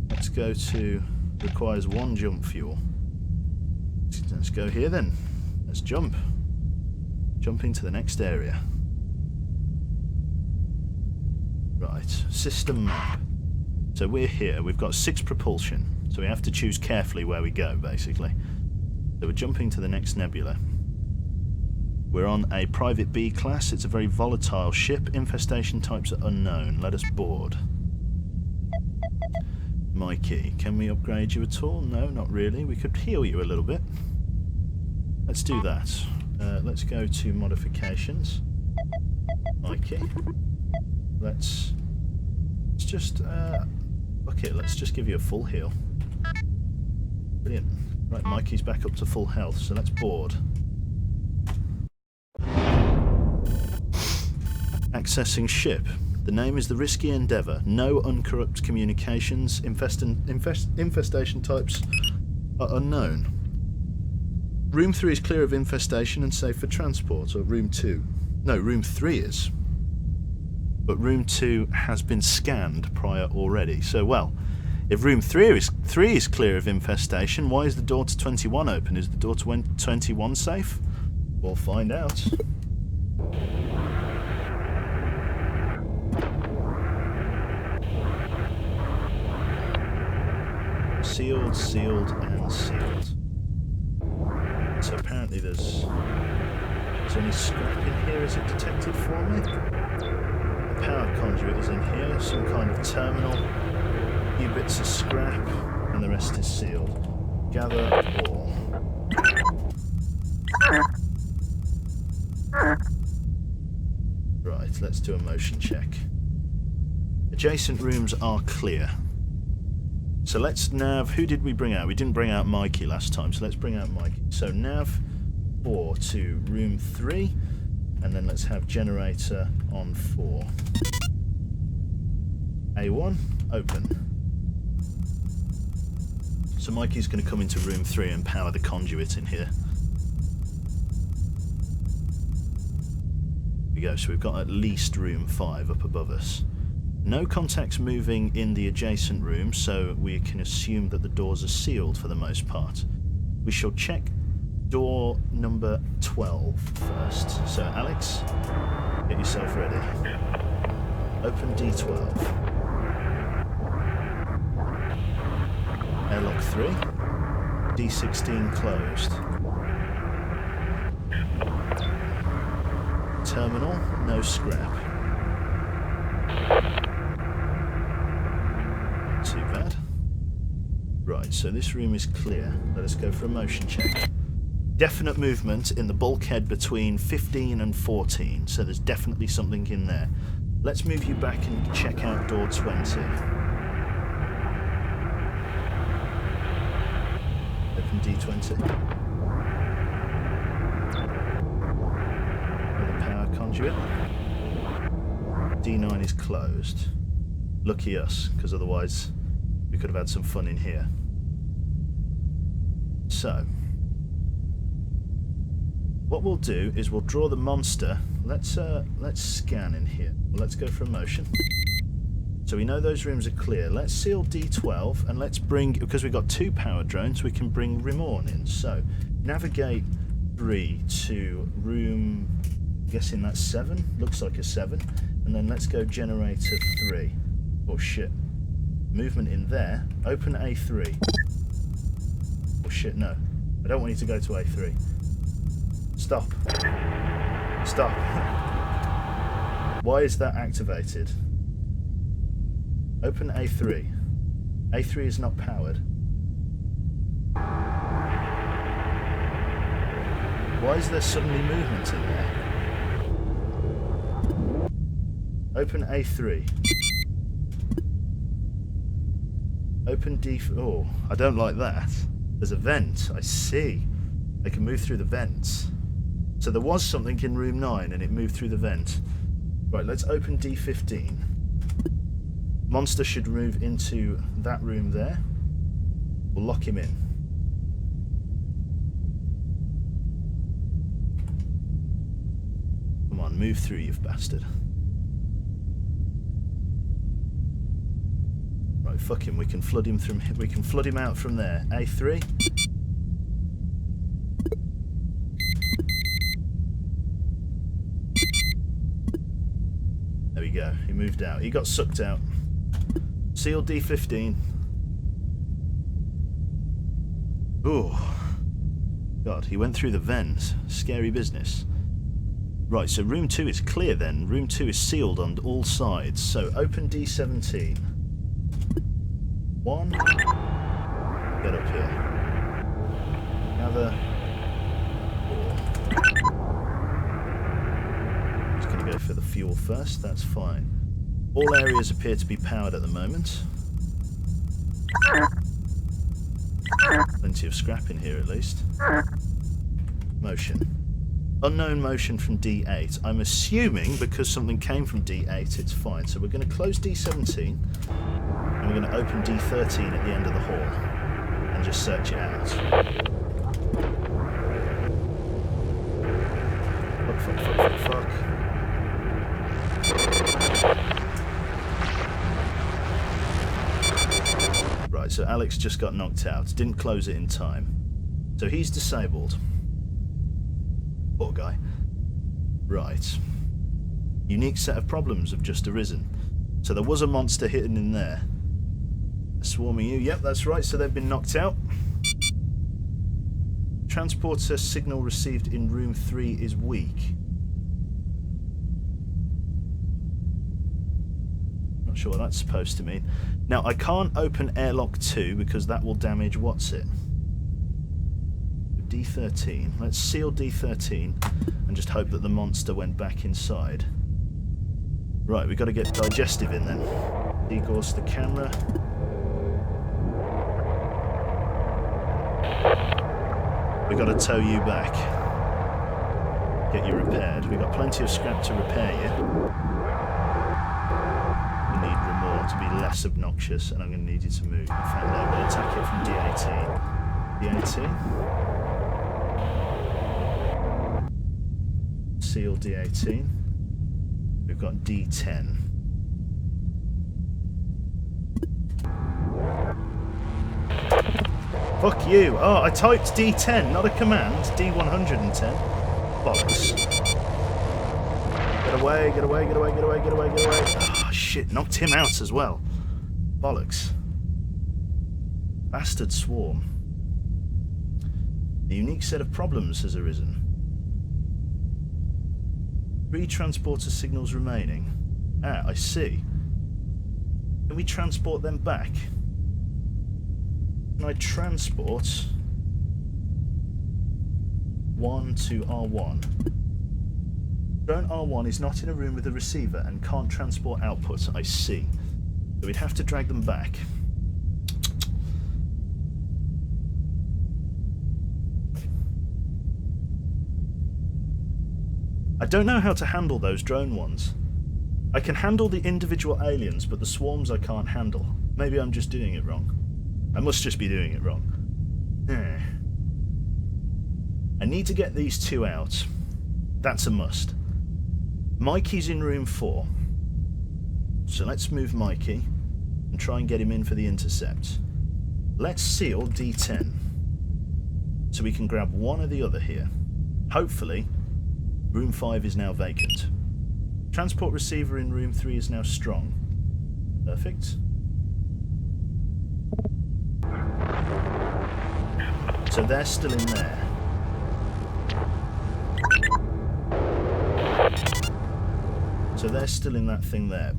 Let's go to, requires 1 jump fuel. Let's go here then. Let's jump. Jump into the next area. Right, system map. So we're here. We've got 6 propulsion. So we have to choose carefully where we go, basically. So we're jumping to the next nebula. We're on a private B class. It's a very volatile ship. Infestation types are unknown. Let us board. Mikey, can we upgrade you at all? No, not really. We could heal you a little bit. Let's do that. Let's go to modifications. Mikey. Let's just okay, let's just give you a full heal. Brilliant. Right, Mikey's back up to full health, so let's board. Accessing ship. The name is the Risky Endeavour. No uncorrupt communications. Infestation types are unknown. Room 3 is clear of infestation and safe for transport, or room 2. No, room 3 is. But room 2 has been scanned prior already. So, well, if room 3 is clear of infestation, why is the door to 21 open? Is the door to 21 safe? We'll find out. Sealed, sealed, and sealed. So apparently there's only scrap in here. Is it detected for me? The power conduit is in here. Some kind of terminal. A few bits of scrap, and the rest is sealed. Gather all. Right, let's do a motion check. Adjacent rooms are clear. So let's nav. Who did we bring out? We didn't bring out Mikey last time, so let's bring out Mikey. So nav 4 to room 3, and then let's have generator on 4. A1, open. So Mikey's going to come into room 3 and power the conduit in here. Here we go. So we've got at least room 5 up above us. No contacts moving in the adjacent room, so we can assume that the doors are sealed for the most part. We shall check door number 12 first. So Alex, get yourself ready. Open D12. Airlock 3. D16 closed. Terminal, no scrap. Too bad. Right, so this room is clear. Let us go for a motion check. Definite movement in the bulkhead between 15 and 14, so there's definitely something in there. Let's move you back and check out door 20. Open D20. Another power conduit. D9 is closed. Lucky us, because otherwise we could have had some fun in here. So, what we'll do is we'll draw the monster. Let's scan in here. Well, let's go for a motion. So we know those rooms are clear. Let's seal D12 and let's bring, because we've got 2 power drones, we can bring Rimorn in. So navigate 3 to room, I'm guessing that's 7. Looks like a 7. And then let's go generator 3. Oh shit. Movement in there. Open A3. Oh shit, no. I don't want you to go to A3. Stop. Stop. Why is that activated? Open A3. A3 is not powered. Why is there suddenly movement in there? Open A3. Open D... Oh, I don't like that. There's a vent. I see. They can move through the vents. So there was something in room 9 and it moved through the vent. Right, let's open D15. Monster should move into that room there. We'll lock him in. Come on, move through, you bastard. Right, fuck him. We can flood him from. We can flood him out from there. A3. There we go. He moved out. He got sucked out. Seal D15. Ooh. God, he went through the vents. Scary business. Right, so room 2 is clear then. Room 2 is sealed on all sides. So open D17. 1. Get up here. Gather. 4. Just going to go for the fuel first. That's fine. All areas appear to be powered at the moment. Plenty of scrap in here at least. Motion. Unknown motion from D8. I'm assuming because something came from D8 it's fine. So we're going to close D17 and we're going to open D13 at the end of the hall and just search it out. Fuck, fuck, fuck, fuck, fuck. Right, so Alex just got knocked out. Didn't close it in time. So he's disabled. Poor guy. Right. Unique set of problems have just arisen. So there was a monster hidden in there. Swarming you. Yep, that's right. So they've been knocked out. Transporter signal received in room 3 is weak. Not sure what that's supposed to mean. Now, I can't open airlock 2 because that will damage what's it? D13. Let's seal D13 and just hope that the monster went back inside. Right, we've got to get digestive in then. Degauss the camera. We've got to tow you back. Get you repaired. We've got plenty of scrap to repair you. We need Remor to be less obnoxious, and I'm going to need you to move. In fact, no, we'll attack it from D18. D18. Seal D18. We've got D10. Fuck you! Oh, I typed D10, not a command. D110. Bollocks. Get away, get away, get away, get away, get away, get away. Oh, shit, knocked him out as well. Bollocks. Bastard swarm. A unique set of problems has arisen. 3 transporter signals remaining. Ah, I see. Can we transport them back? Can I transport 1 to R1? Drone R1 is not in a room with a receiver and can't transport output. I see. So we'd have to drag them back. I don't know how to handle those drone ones. I can handle the individual aliens, but the swarms I can't handle. Maybe I'm just doing it wrong. I must just be doing it wrong. I need to get these 2 out. That's a must. Mikey's in room 4. So let's move Mikey and try and get him in for the intercept. Let's seal D10. So we can grab one or the other here. Hopefully, room 5 is now vacant. Transport receiver in room 3 is now strong. Perfect. So they're still in there. So they're still in that thing there.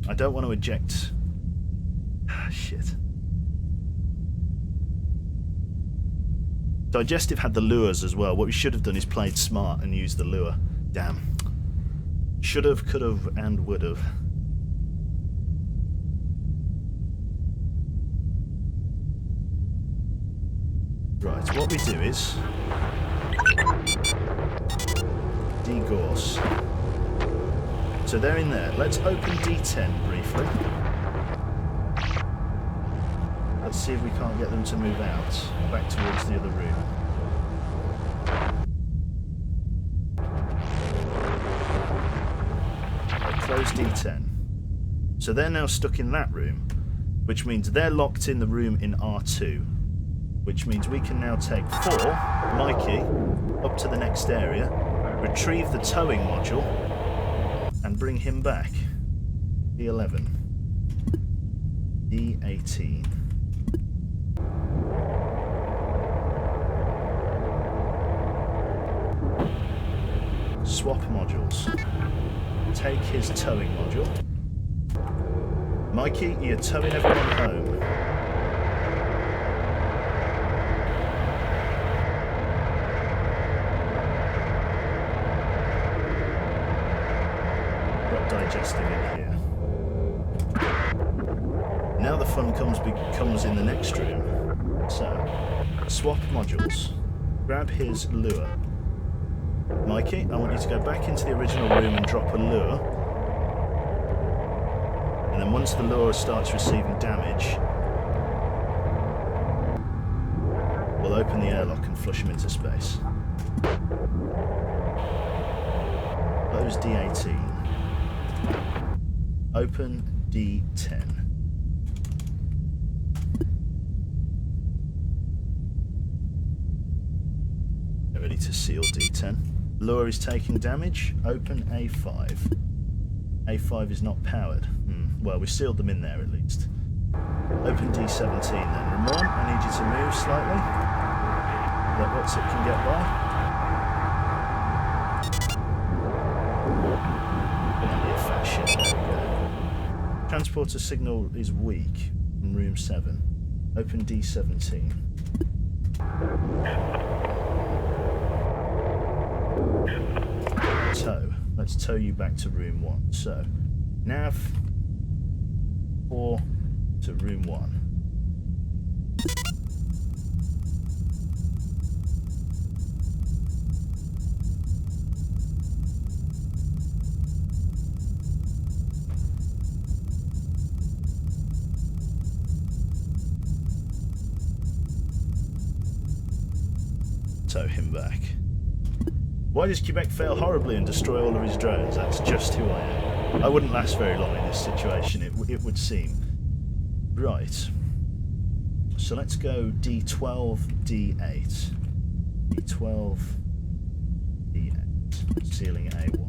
I don't want to eject. Shit. Digestive had the lures as well. What we should have done is played smart and used the lure. Damn. Should have, could have, and would have. Right, what we do is degauss. So they're in there. Let's open D10 briefly. Let's see if we can't get them to move out back towards the other room. Close D10. So they're now stuck in that room, which means they're locked in the room in R2. Which means we can now take 4, Mikey, up to the next area, retrieve the towing module, and bring him back. D11. D18. Swap modules. Take his towing module. Mikey, you're towing everyone home. Got digestive in here. Now the fun comes in the next room. So, swap modules. Grab his lure. Mikey, I want you to go back into the original room and drop a lure. And then once the lure starts receiving damage, we'll open the airlock and flush him into space. Close D18. Open D10. Get ready to seal D10. Lure is taking damage. Open A5. A5 is not powered. Well, we sealed them in there at least. Open D17 then. Ramon, I need you to move slightly. Let what's it can get by. Gonna be a fat shit. There we go. Transporter signal is weak in room 7. Open D17. Tow. Let's tow you back to room 1. So, nav 4 to room 1. Tow him back. Why does Quebec fail horribly and destroy all of his drones? That's just who I am. I wouldn't last very long in this situation, it would seem. Right. So let's go D12, D8. D12, D8. Sealing A1.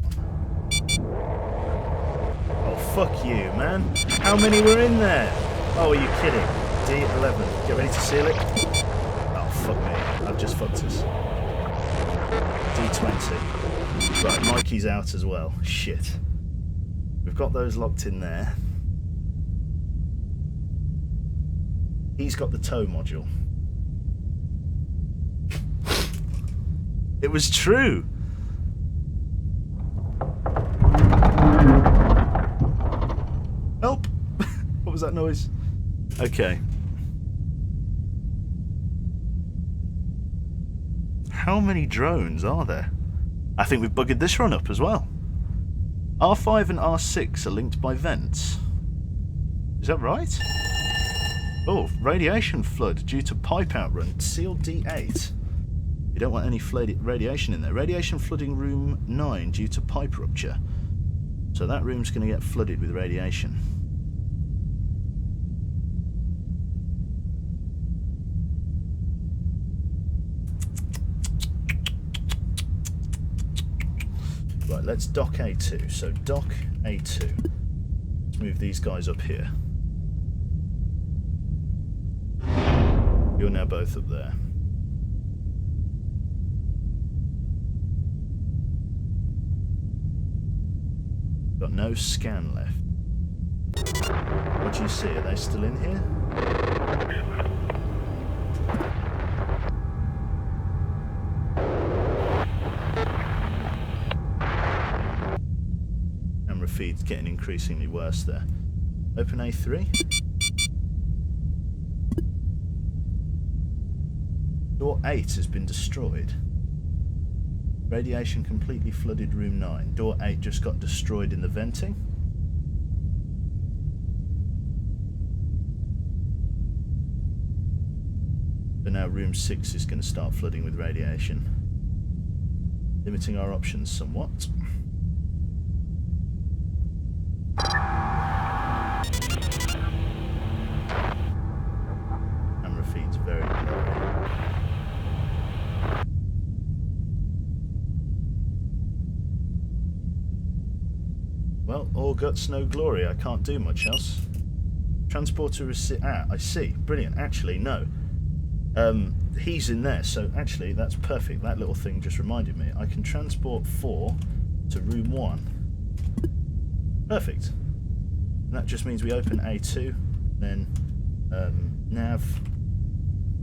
Oh, fuck you, man. How many were in there? Oh, are you kidding? D11. Get ready to seal it. Oh, fuck me. I've just fucked us. D20. Right, Mikey's out as well. Shit. We've got those locked in there. He's got the tow module. It was true! Help! What was that noise? Okay. How many drones are there? I think we've buggered this run up as well. R5 and R6 are linked by vents. Is that right? Oh, radiation flood due to pipe outrun. Seal D8. You don't want any radiation in there. Radiation flooding room 9 due to pipe rupture. So that room's going to get flooded with radiation. Right, let's dock A2. So dock A2. Let's move these guys up here. You're now both up there. Got no scan left. What do you see? Are they still in here? Camera feed's getting increasingly worse there. Open A3. Door 8 has been destroyed. Radiation completely flooded room 9. Door 8 just got destroyed in the venting. But now room 6 is going to start flooding with radiation, limiting our options somewhat. Camera feed's very blurry. Well, all guts, no glory. I can't do much else. Transporter is... Ah, I see. Brilliant. Actually, no. He's in there, so actually that's perfect. That little thing just reminded me. I can transport 4 to room 1. Perfect. And that just means we open A2, then nav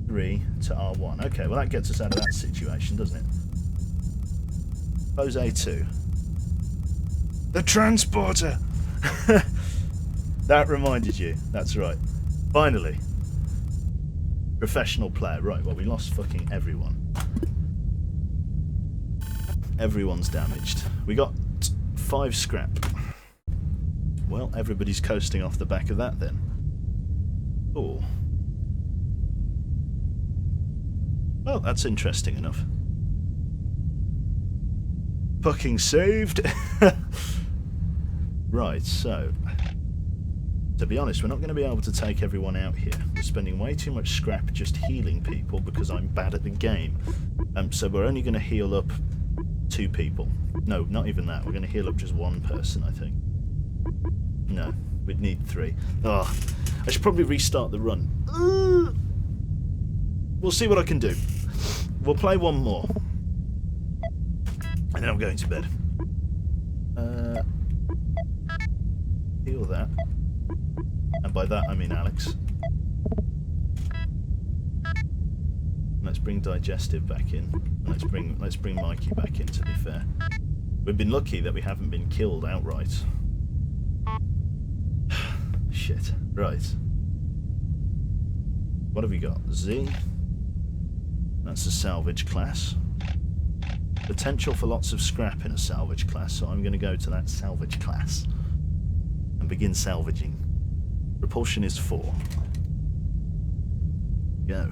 3 to R1. Okay, well that gets us out of that situation, doesn't it? Close A2. The transporter! That reminded you. That's right. Finally. Professional player. Right, well, we lost fucking everyone. Everyone's damaged. We got 5 scrap. Well, everybody's coasting off the back of that then. Oh. Well, that's interesting enough. Fucking saved! Right, so... To be honest, we're not going to be able to take everyone out here. We're spending way too much scrap just healing people because I'm bad at the game. So we're only going to heal up 2 people. No, not even that. We're going to heal up just 1 person, I think. No, we'd need 3. Oh, I should probably restart the run. We'll see what I can do. We'll play 1 more. And then I'm going to bed. Heal that. And by that I mean Alex. Let's bring digestive back in. Let's bring Mikey back in, to be fair. We've been lucky that we haven't been killed outright. Shit. Right. What have we got? Z. That's a salvage class. Potential for lots of scrap in a salvage class, so I'm going to go to that salvage class and begin salvaging. Propulsion is 4. Go.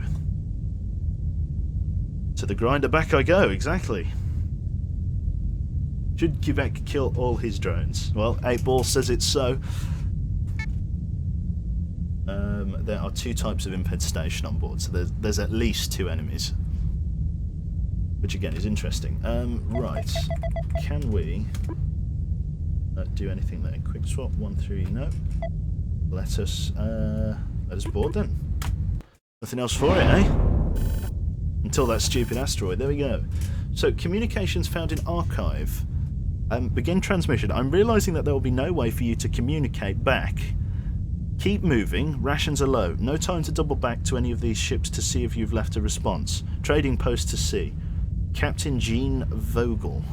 To the grinder back I go, exactly. Should Quebec kill all his drones? Well, 8 Ball says it's so. There are 2 types of infestation on board, so there's at least 2 enemies. Which again is interesting. Right. Can we do anything there? Quick swap, 1, 3, no. Let us board then. Nothing else for it, eh? Until that stupid asteroid. There we go. So, communications found in archive. Begin transmission. I'm realising that there will be no way for you to communicate back. Keep moving. Rations are low. No time to double back to any of these ships to see if you've left a response. Trading post to sea. Captain Jean Vogel.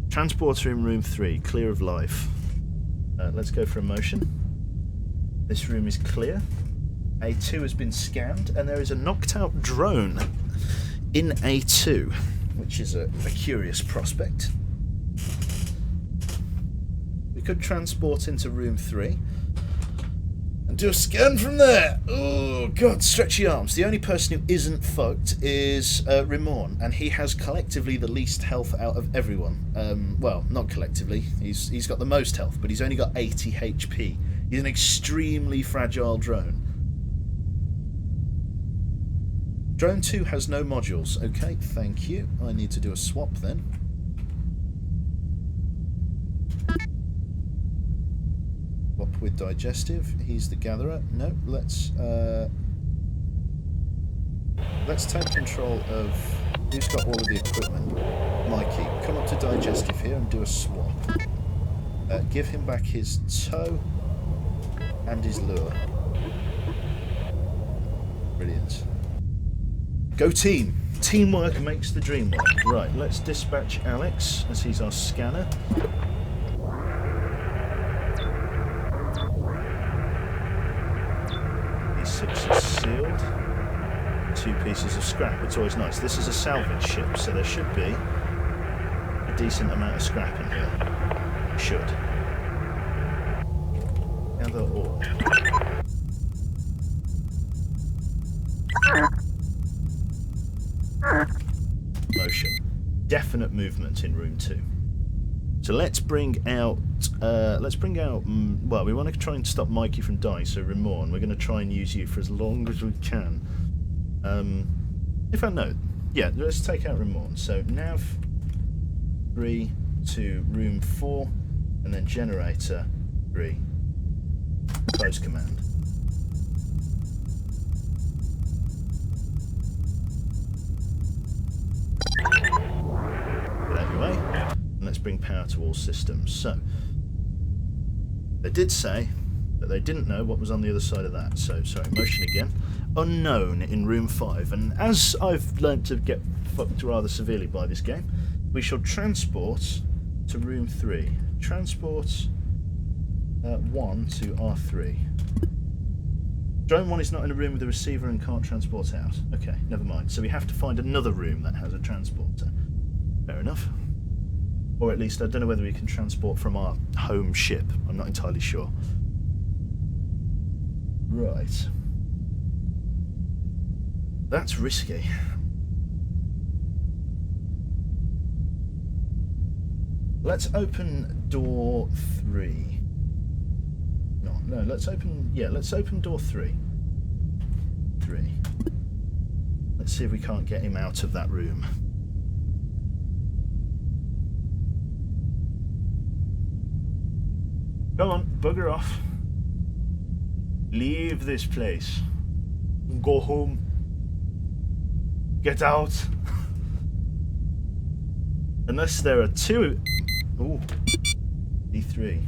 Transporter in room 3. Clear of life. Let's go for a motion. This room is clear. A2 has been scanned, and there is a knocked out drone in A2, which is a curious prospect. We could transport into room 3 and do a scan from there. Oh god, stretchy arms. The only person who isn't fucked is Ramon, and he has collectively the least health out of everyone. Well, not collectively. He's got the most health, but he's only got 80 HP. He's an extremely fragile drone. Drone 2 has no modules. Okay, thank you. I need to do a swap then. Swap with digestive. He's the gatherer. No, let's take control of who's got all of the equipment. Mikey, come up to digestive here and do a swap. Give him back his tow and his lure. Brilliant. Go team! Teamwork makes the dream work. Right, let's dispatch Alex as he's our scanner. E6 is sealed. 2 pieces of scrap. It's always nice. This is a salvage ship, so there should be a decent amount of scrap in here. Should. Gather ore. Motion. Definite movement in room 2. So let's bring out, well, we want to try and stop Mikey from dying, so Ramon, we're going to try and use you for as long as we can. In fact, no. Yeah, let's take out Ramon. So nav 3 to room 4, and then generator 3. Close command. Get out of your way. And let's bring power to all systems. So, they did say that they didn't know what was on the other side of that. So, sorry, motion again. Unknown in room 5. And as I've learnt to get fucked rather severely by this game, we shall transport to room 3. Transport 1 to R3. Drone 1 is not in a room with a receiver and can't transport out. Okay, never mind. So we have to find another room that has a transporter. Fair enough. Or at least, I don't know whether we can transport from our home ship. I'm not entirely sure. Right. That's risky. Let's open door 3. No, let's open door 3. 3. Let's see if we can't get him out of that room. Come on, bugger off. Leave this place. Go home. Get out. Unless there are two... Oh, D3.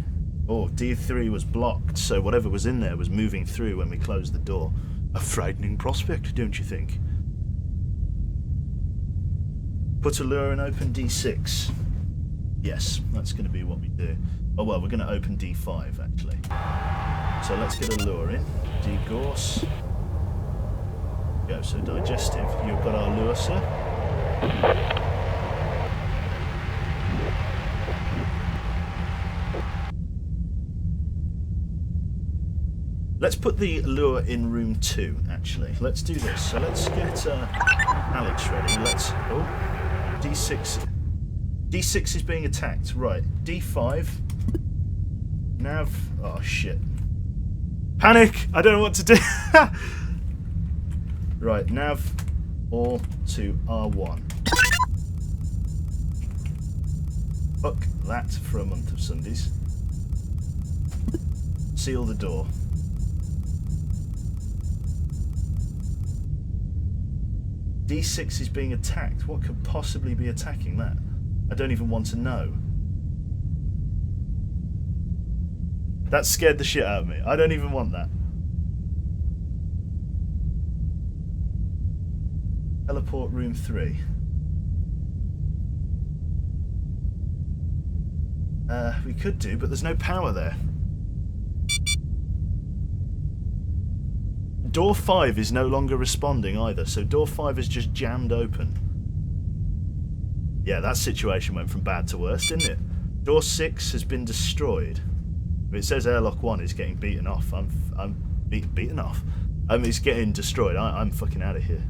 Oh, D3 was blocked, so whatever was in there was moving through when we closed the door. A frightening prospect, don't you think? Put a lure and open D6. Yes, that's going to be what we do. Oh well, we're going to open D5 actually. So let's get a lure in. D-gorse. Go, so digestive. You've got our lure, sir. Let's put the lure in room 2, actually. Let's do this. So let's get Alex ready. Let's... Oh, D6. D6 is being attacked. Right. D5. Nav... Oh, shit. Panic! I don't know what to do. Right. Nav all to R1. Fuck that for a month of Sundays. Seal the door. D6 is being attacked. What could possibly be attacking that? I don't even want to know. That scared the shit out of me. I don't even want that. Teleport room 3. We could do, but there's no power there. Door 5 is no longer responding either, so door 5 is just jammed open. Yeah, that situation went from bad to worse, didn't it? Door 6 has been destroyed. It says airlock 1 is getting beaten off. I'm beaten off. It's getting destroyed. I'm fucking out of here.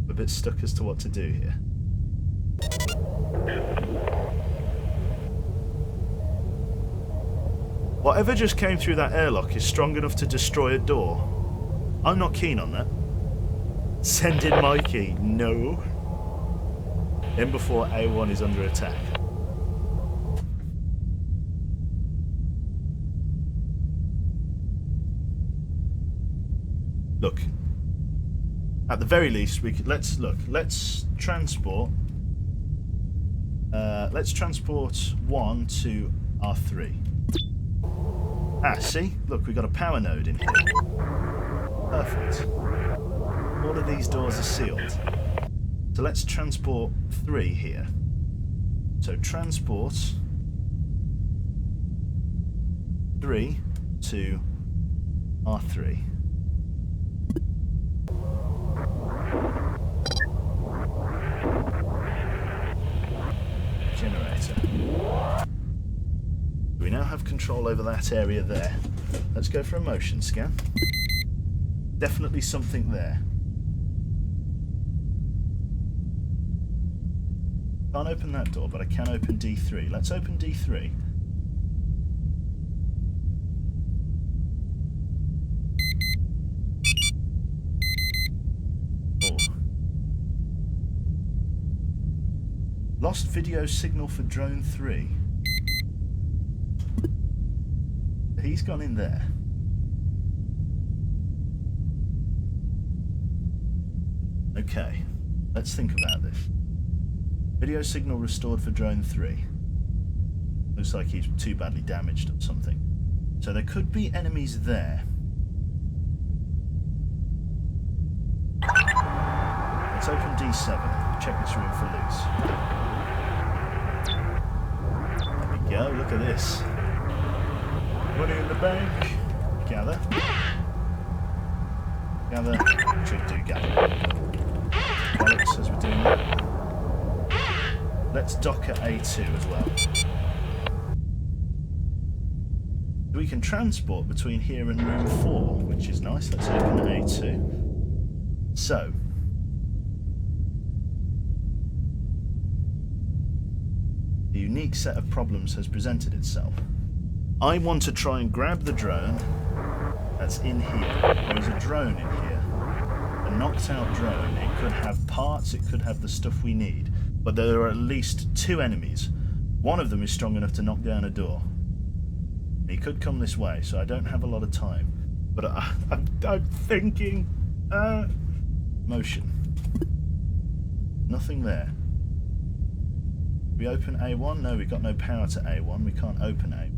A bit stuck as to what to do here. Whatever just came through that airlock is strong enough to destroy a door. I'm not keen on that. Send in my key. No. In before A1 is under attack. Look. At the very least, we could let's transport. Let's transport 1 to R3. Ah, see? Look, we got a power node in here. Perfect. All of these doors are sealed. So let's transport 3 here. So transport 3 to R3. Generator. We now have control over that area there. Let's go for a motion scan. Definitely something there. Can't open that door, but I can open D3. Let's open D3. Lost video signal for drone 3. He's gone in there. Okay, let's think about this. Video signal restored for drone 3. Looks like he's too badly damaged or something. So there could be enemies there. Let's open D7. Check this room for loot. There we go, look at this. Money in the bank. Gather. Gather. Should do gather. Bollocks as we're doing that. Let's dock at A2 as well. We can transport between here and room 4, which is nice. Let's open A2. So, a unique set of problems has presented itself. I want to try and grab the drone that's in here. There is a drone in here. A knocked out drone. It could have parts, it could have the stuff we need. But there are at least 2 enemies. One of them is strong enough to knock down a door. He could come this way, so I don't have a lot of time. But I'm thinking... motion. Nothing there. We open A1? No, we've got no power to A1. We can't open A1.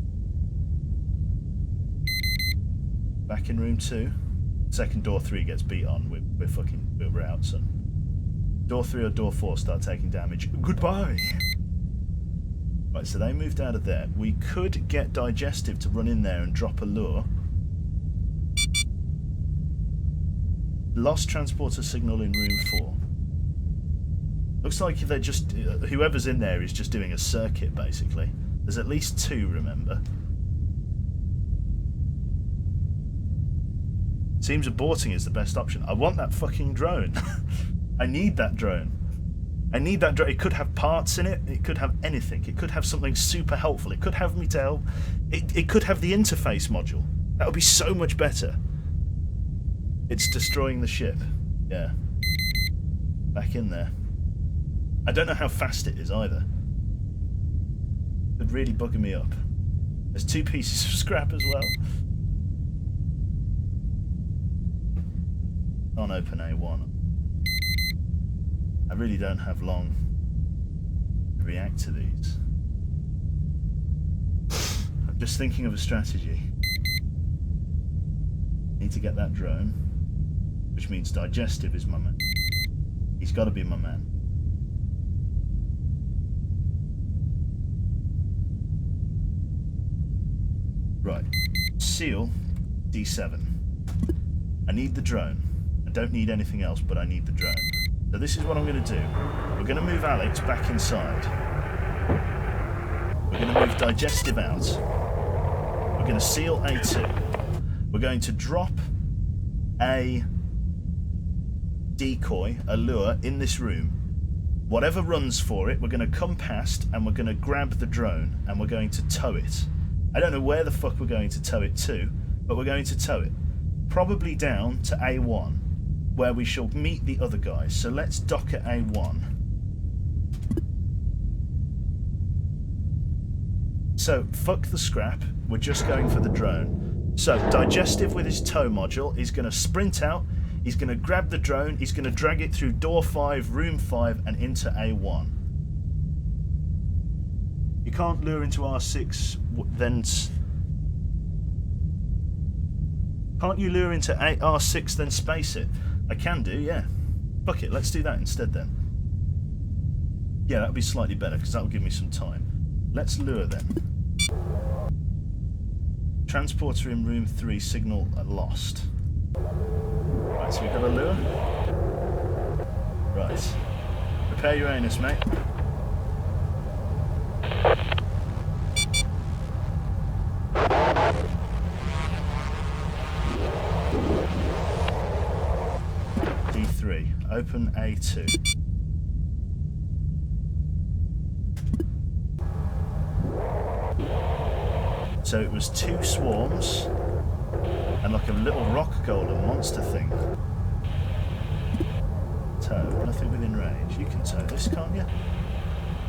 Back in room 2. Second door 3 gets beat on. We're out, son. Door 3 or door 4 start taking damage. Goodbye! Right, so they moved out of there. We could get Digestive to run in there and drop a lure. Lost transporter signal in room 4. Looks like they're just... whoever's in there is just doing a circuit, basically. There's at least 2, remember. Seems aborting is the best option. I want that fucking drone. I need that drone. I need that drone. It could have parts in it. It could have anything. It could have something super helpful. It could have me to help. It could have the interface module. That would be so much better. It's destroying the ship. Yeah. Back in there. I don't know how fast it is either. It's really bugging me up. There's 2 pieces of scrap as well. Can't open A1. I really don't have long to react to these. I'm just thinking of a strategy. Need to get that drone, which means Digestive is my man. He's got to be my man. Right. Seal D7. I need the drone. I don't need anything else, but I need the drone. So this is what I'm going to do. We're going to move Alex back inside. We're going to move Digestive out. We're going to seal A2. We're going to drop a decoy, a lure, in this room. Whatever runs for it, we're going to come past and we're going to grab the drone and we're going to tow it. I don't know where the fuck we're going to tow it to, but we're going to tow it. Probably down to A1, where we shall meet the other guys. So let's dock at A1. So, fuck the scrap. We're just going for the drone. So, Digestive with his tow module is going to sprint out. He's going to grab the drone. He's going to drag it through door 5, room 5, and into A1. You can't lure into R6, then... Can't you lure into R6, then space it? I can do, yeah. Fuck it, let's do that instead then. Yeah, that would be slightly better, because that will give me some time. Let's lure then. Transporter in room 3, signal lost. Right, so we've got a lure. Right. Prepare your anus, mate. D3. Open A2. So it was 2 swarms and like a little rock golem monster thing. Tow. Nothing within range. You can tow this, can't you?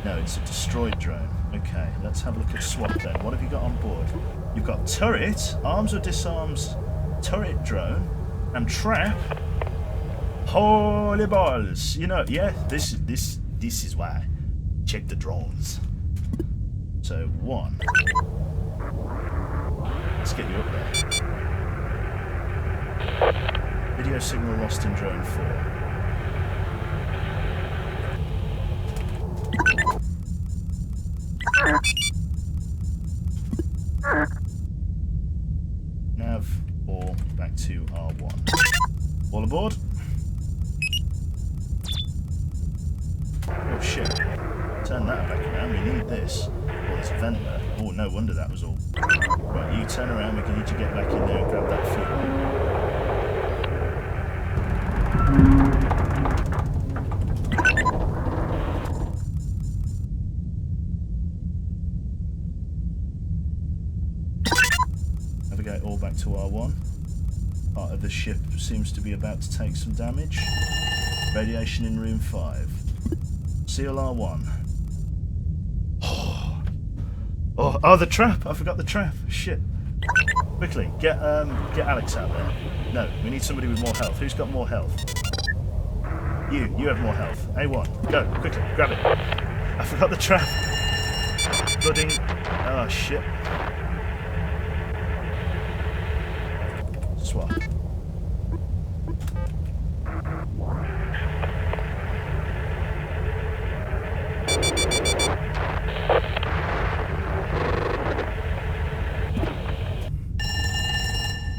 No, it's a destroyed drone. Okay, let's have a look at swap then. What have you got on board? You've got turret, arms or disarms, turret drone, and trap. Holy balls! You know, yeah, this is why. Check the drones. So 1. Let's get you up there. Video signal lost in drone 4. Nav all back to R1. All aboard. Oh shit. Turn that back around, we need this. Oh, there's a vent there. Oh, no wonder that was all. Right, you turn around, we can need to get back in there and grab that fuel. Navigate all back to R1. Part of the ship seems to be about to take some damage. Radiation in room 5. Seal R1. Oh, the trap! I forgot the trap. Shit. Quickly, get Alex out there. No, we need somebody with more health. Who's got more health? You have more health. A1, go, quickly, grab it. I forgot the trap. Flooding. Oh, shit. Swap.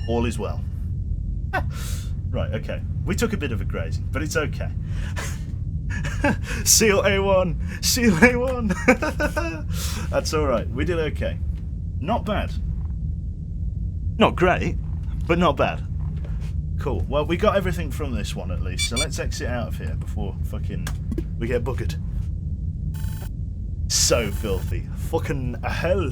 All is well. Right, okay. We took a bit of a grazing, but it's okay. Seal A1! Seal A1! That's alright. We did okay. Not bad. Not great, but not bad. Cool. Well, we got everything from this one at least, so let's exit out of here before fucking we get buggered. So filthy. Fucking hell.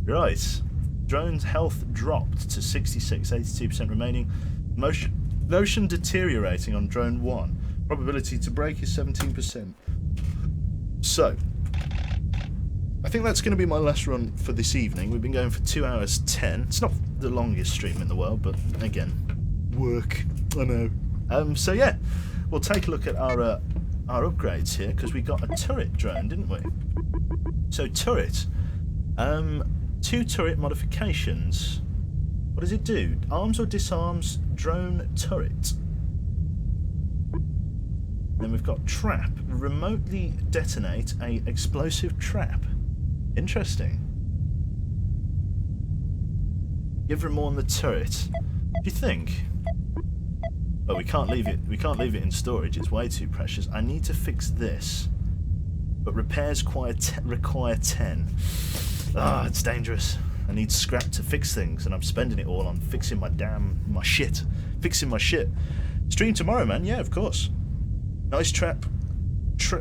Right. Drone's health dropped to 66, 82% remaining. Motion deteriorating on drone 1. Probability to break is 17%. So, I think that's going to be my last run for this evening. We've been going for 2 hours 10. It's not the longest stream in the world, but again, work. I know. So yeah, we'll take a look at our upgrades here, because we got a turret drone, didn't we? So turret. 2 turret modifications. What does it do? Arms or disarms drone turret. Then we've got trap. Remotely detonate a explosive trap. Interesting. Give Ramon the turret. Do you think? Well, we can't leave it. We can't leave it in storage. It's way too precious. I need to fix this, but repairs require 10. Ah, it's dangerous. I need scrap to fix things, and I'm spending it all on fixing my shit. Fixing my shit. Stream tomorrow, man. Yeah, of course. Nice trap.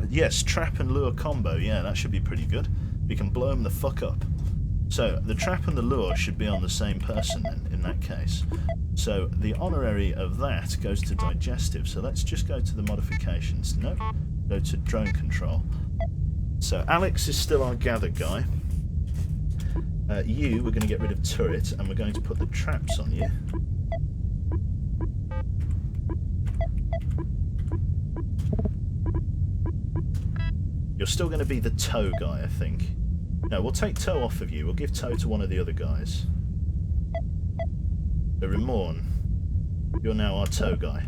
Yes, trap and lure combo. Yeah, that should be pretty good. We can blow them the fuck up. So, the trap and the lure should be on the same person then, in that case. So, the honorary of that goes to digestive. So, let's just go to the modifications. No, go to drone control. So, Alex is still our gather guy. We're going to get rid of turret, and we're going to put the traps on you. You're still going to be the tow guy, I think. No, we'll take tow off of you. We'll give tow to one of the other guys. So Ramon, you're now our tow guy.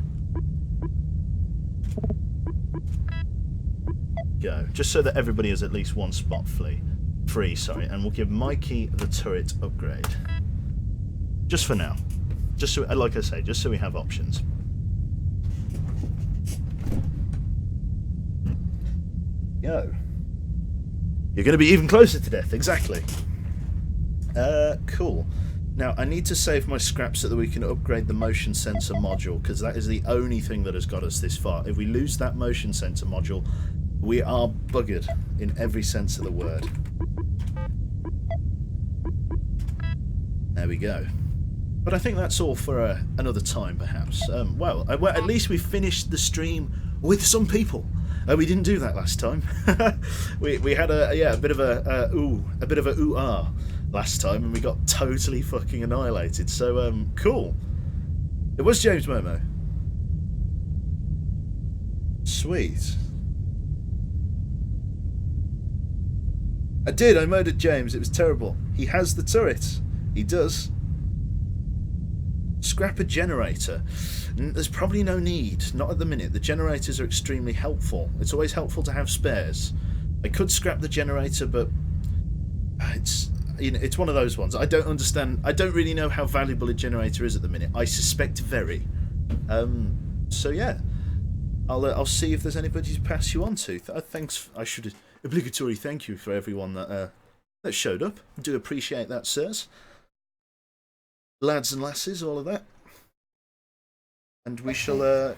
Go. Just so that everybody has at least one spot free, and we'll give Mikey the turret upgrade. Just for now. Just so, like I say, just so we have options. Go. You're going to be even closer to death, exactly. Cool. Now, I need to save my scrap so that we can upgrade the motion sensor module, because that is the only thing that has got us this far. If we lose that motion sensor module, we are buggered in every sense of the word. There we go. But I think that's all for another time, perhaps. Well, at least we finished the stream with some people. We didn't do that last time. we had a bit of a ooh-ah last time, and we got totally fucking annihilated. So cool. It was James Momo. Sweet. I did. I murdered James. It was terrible. He has the turret. He does. Scrap a generator. There's probably no need. Not at the minute. The generators are extremely helpful. It's always helpful to have spares. I could scrap the generator, but it's, you know, it's one of those ones. I don't understand. I don't really know how valuable a generator is at the minute. I suspect very. So yeah, I'll see if there's anybody to pass you on to. Thanks. I should obligatory thank you for everyone that showed up. I do appreciate that, sirs. Lads and lasses, all of that. And we shall, ooh,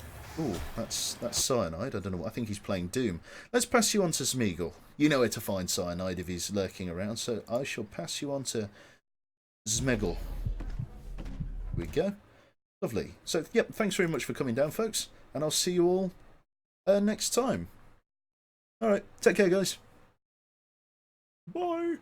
that's Cyanide. I don't know what, I think he's playing Doom. Let's pass you on to Smeagol. You know where to find Cyanide if he's lurking around, so I shall pass you on to Smeggle. Here we go. Lovely. So, yep, thanks very much for coming down, folks, and I'll see you all next time. Alright, take care, guys. Bye.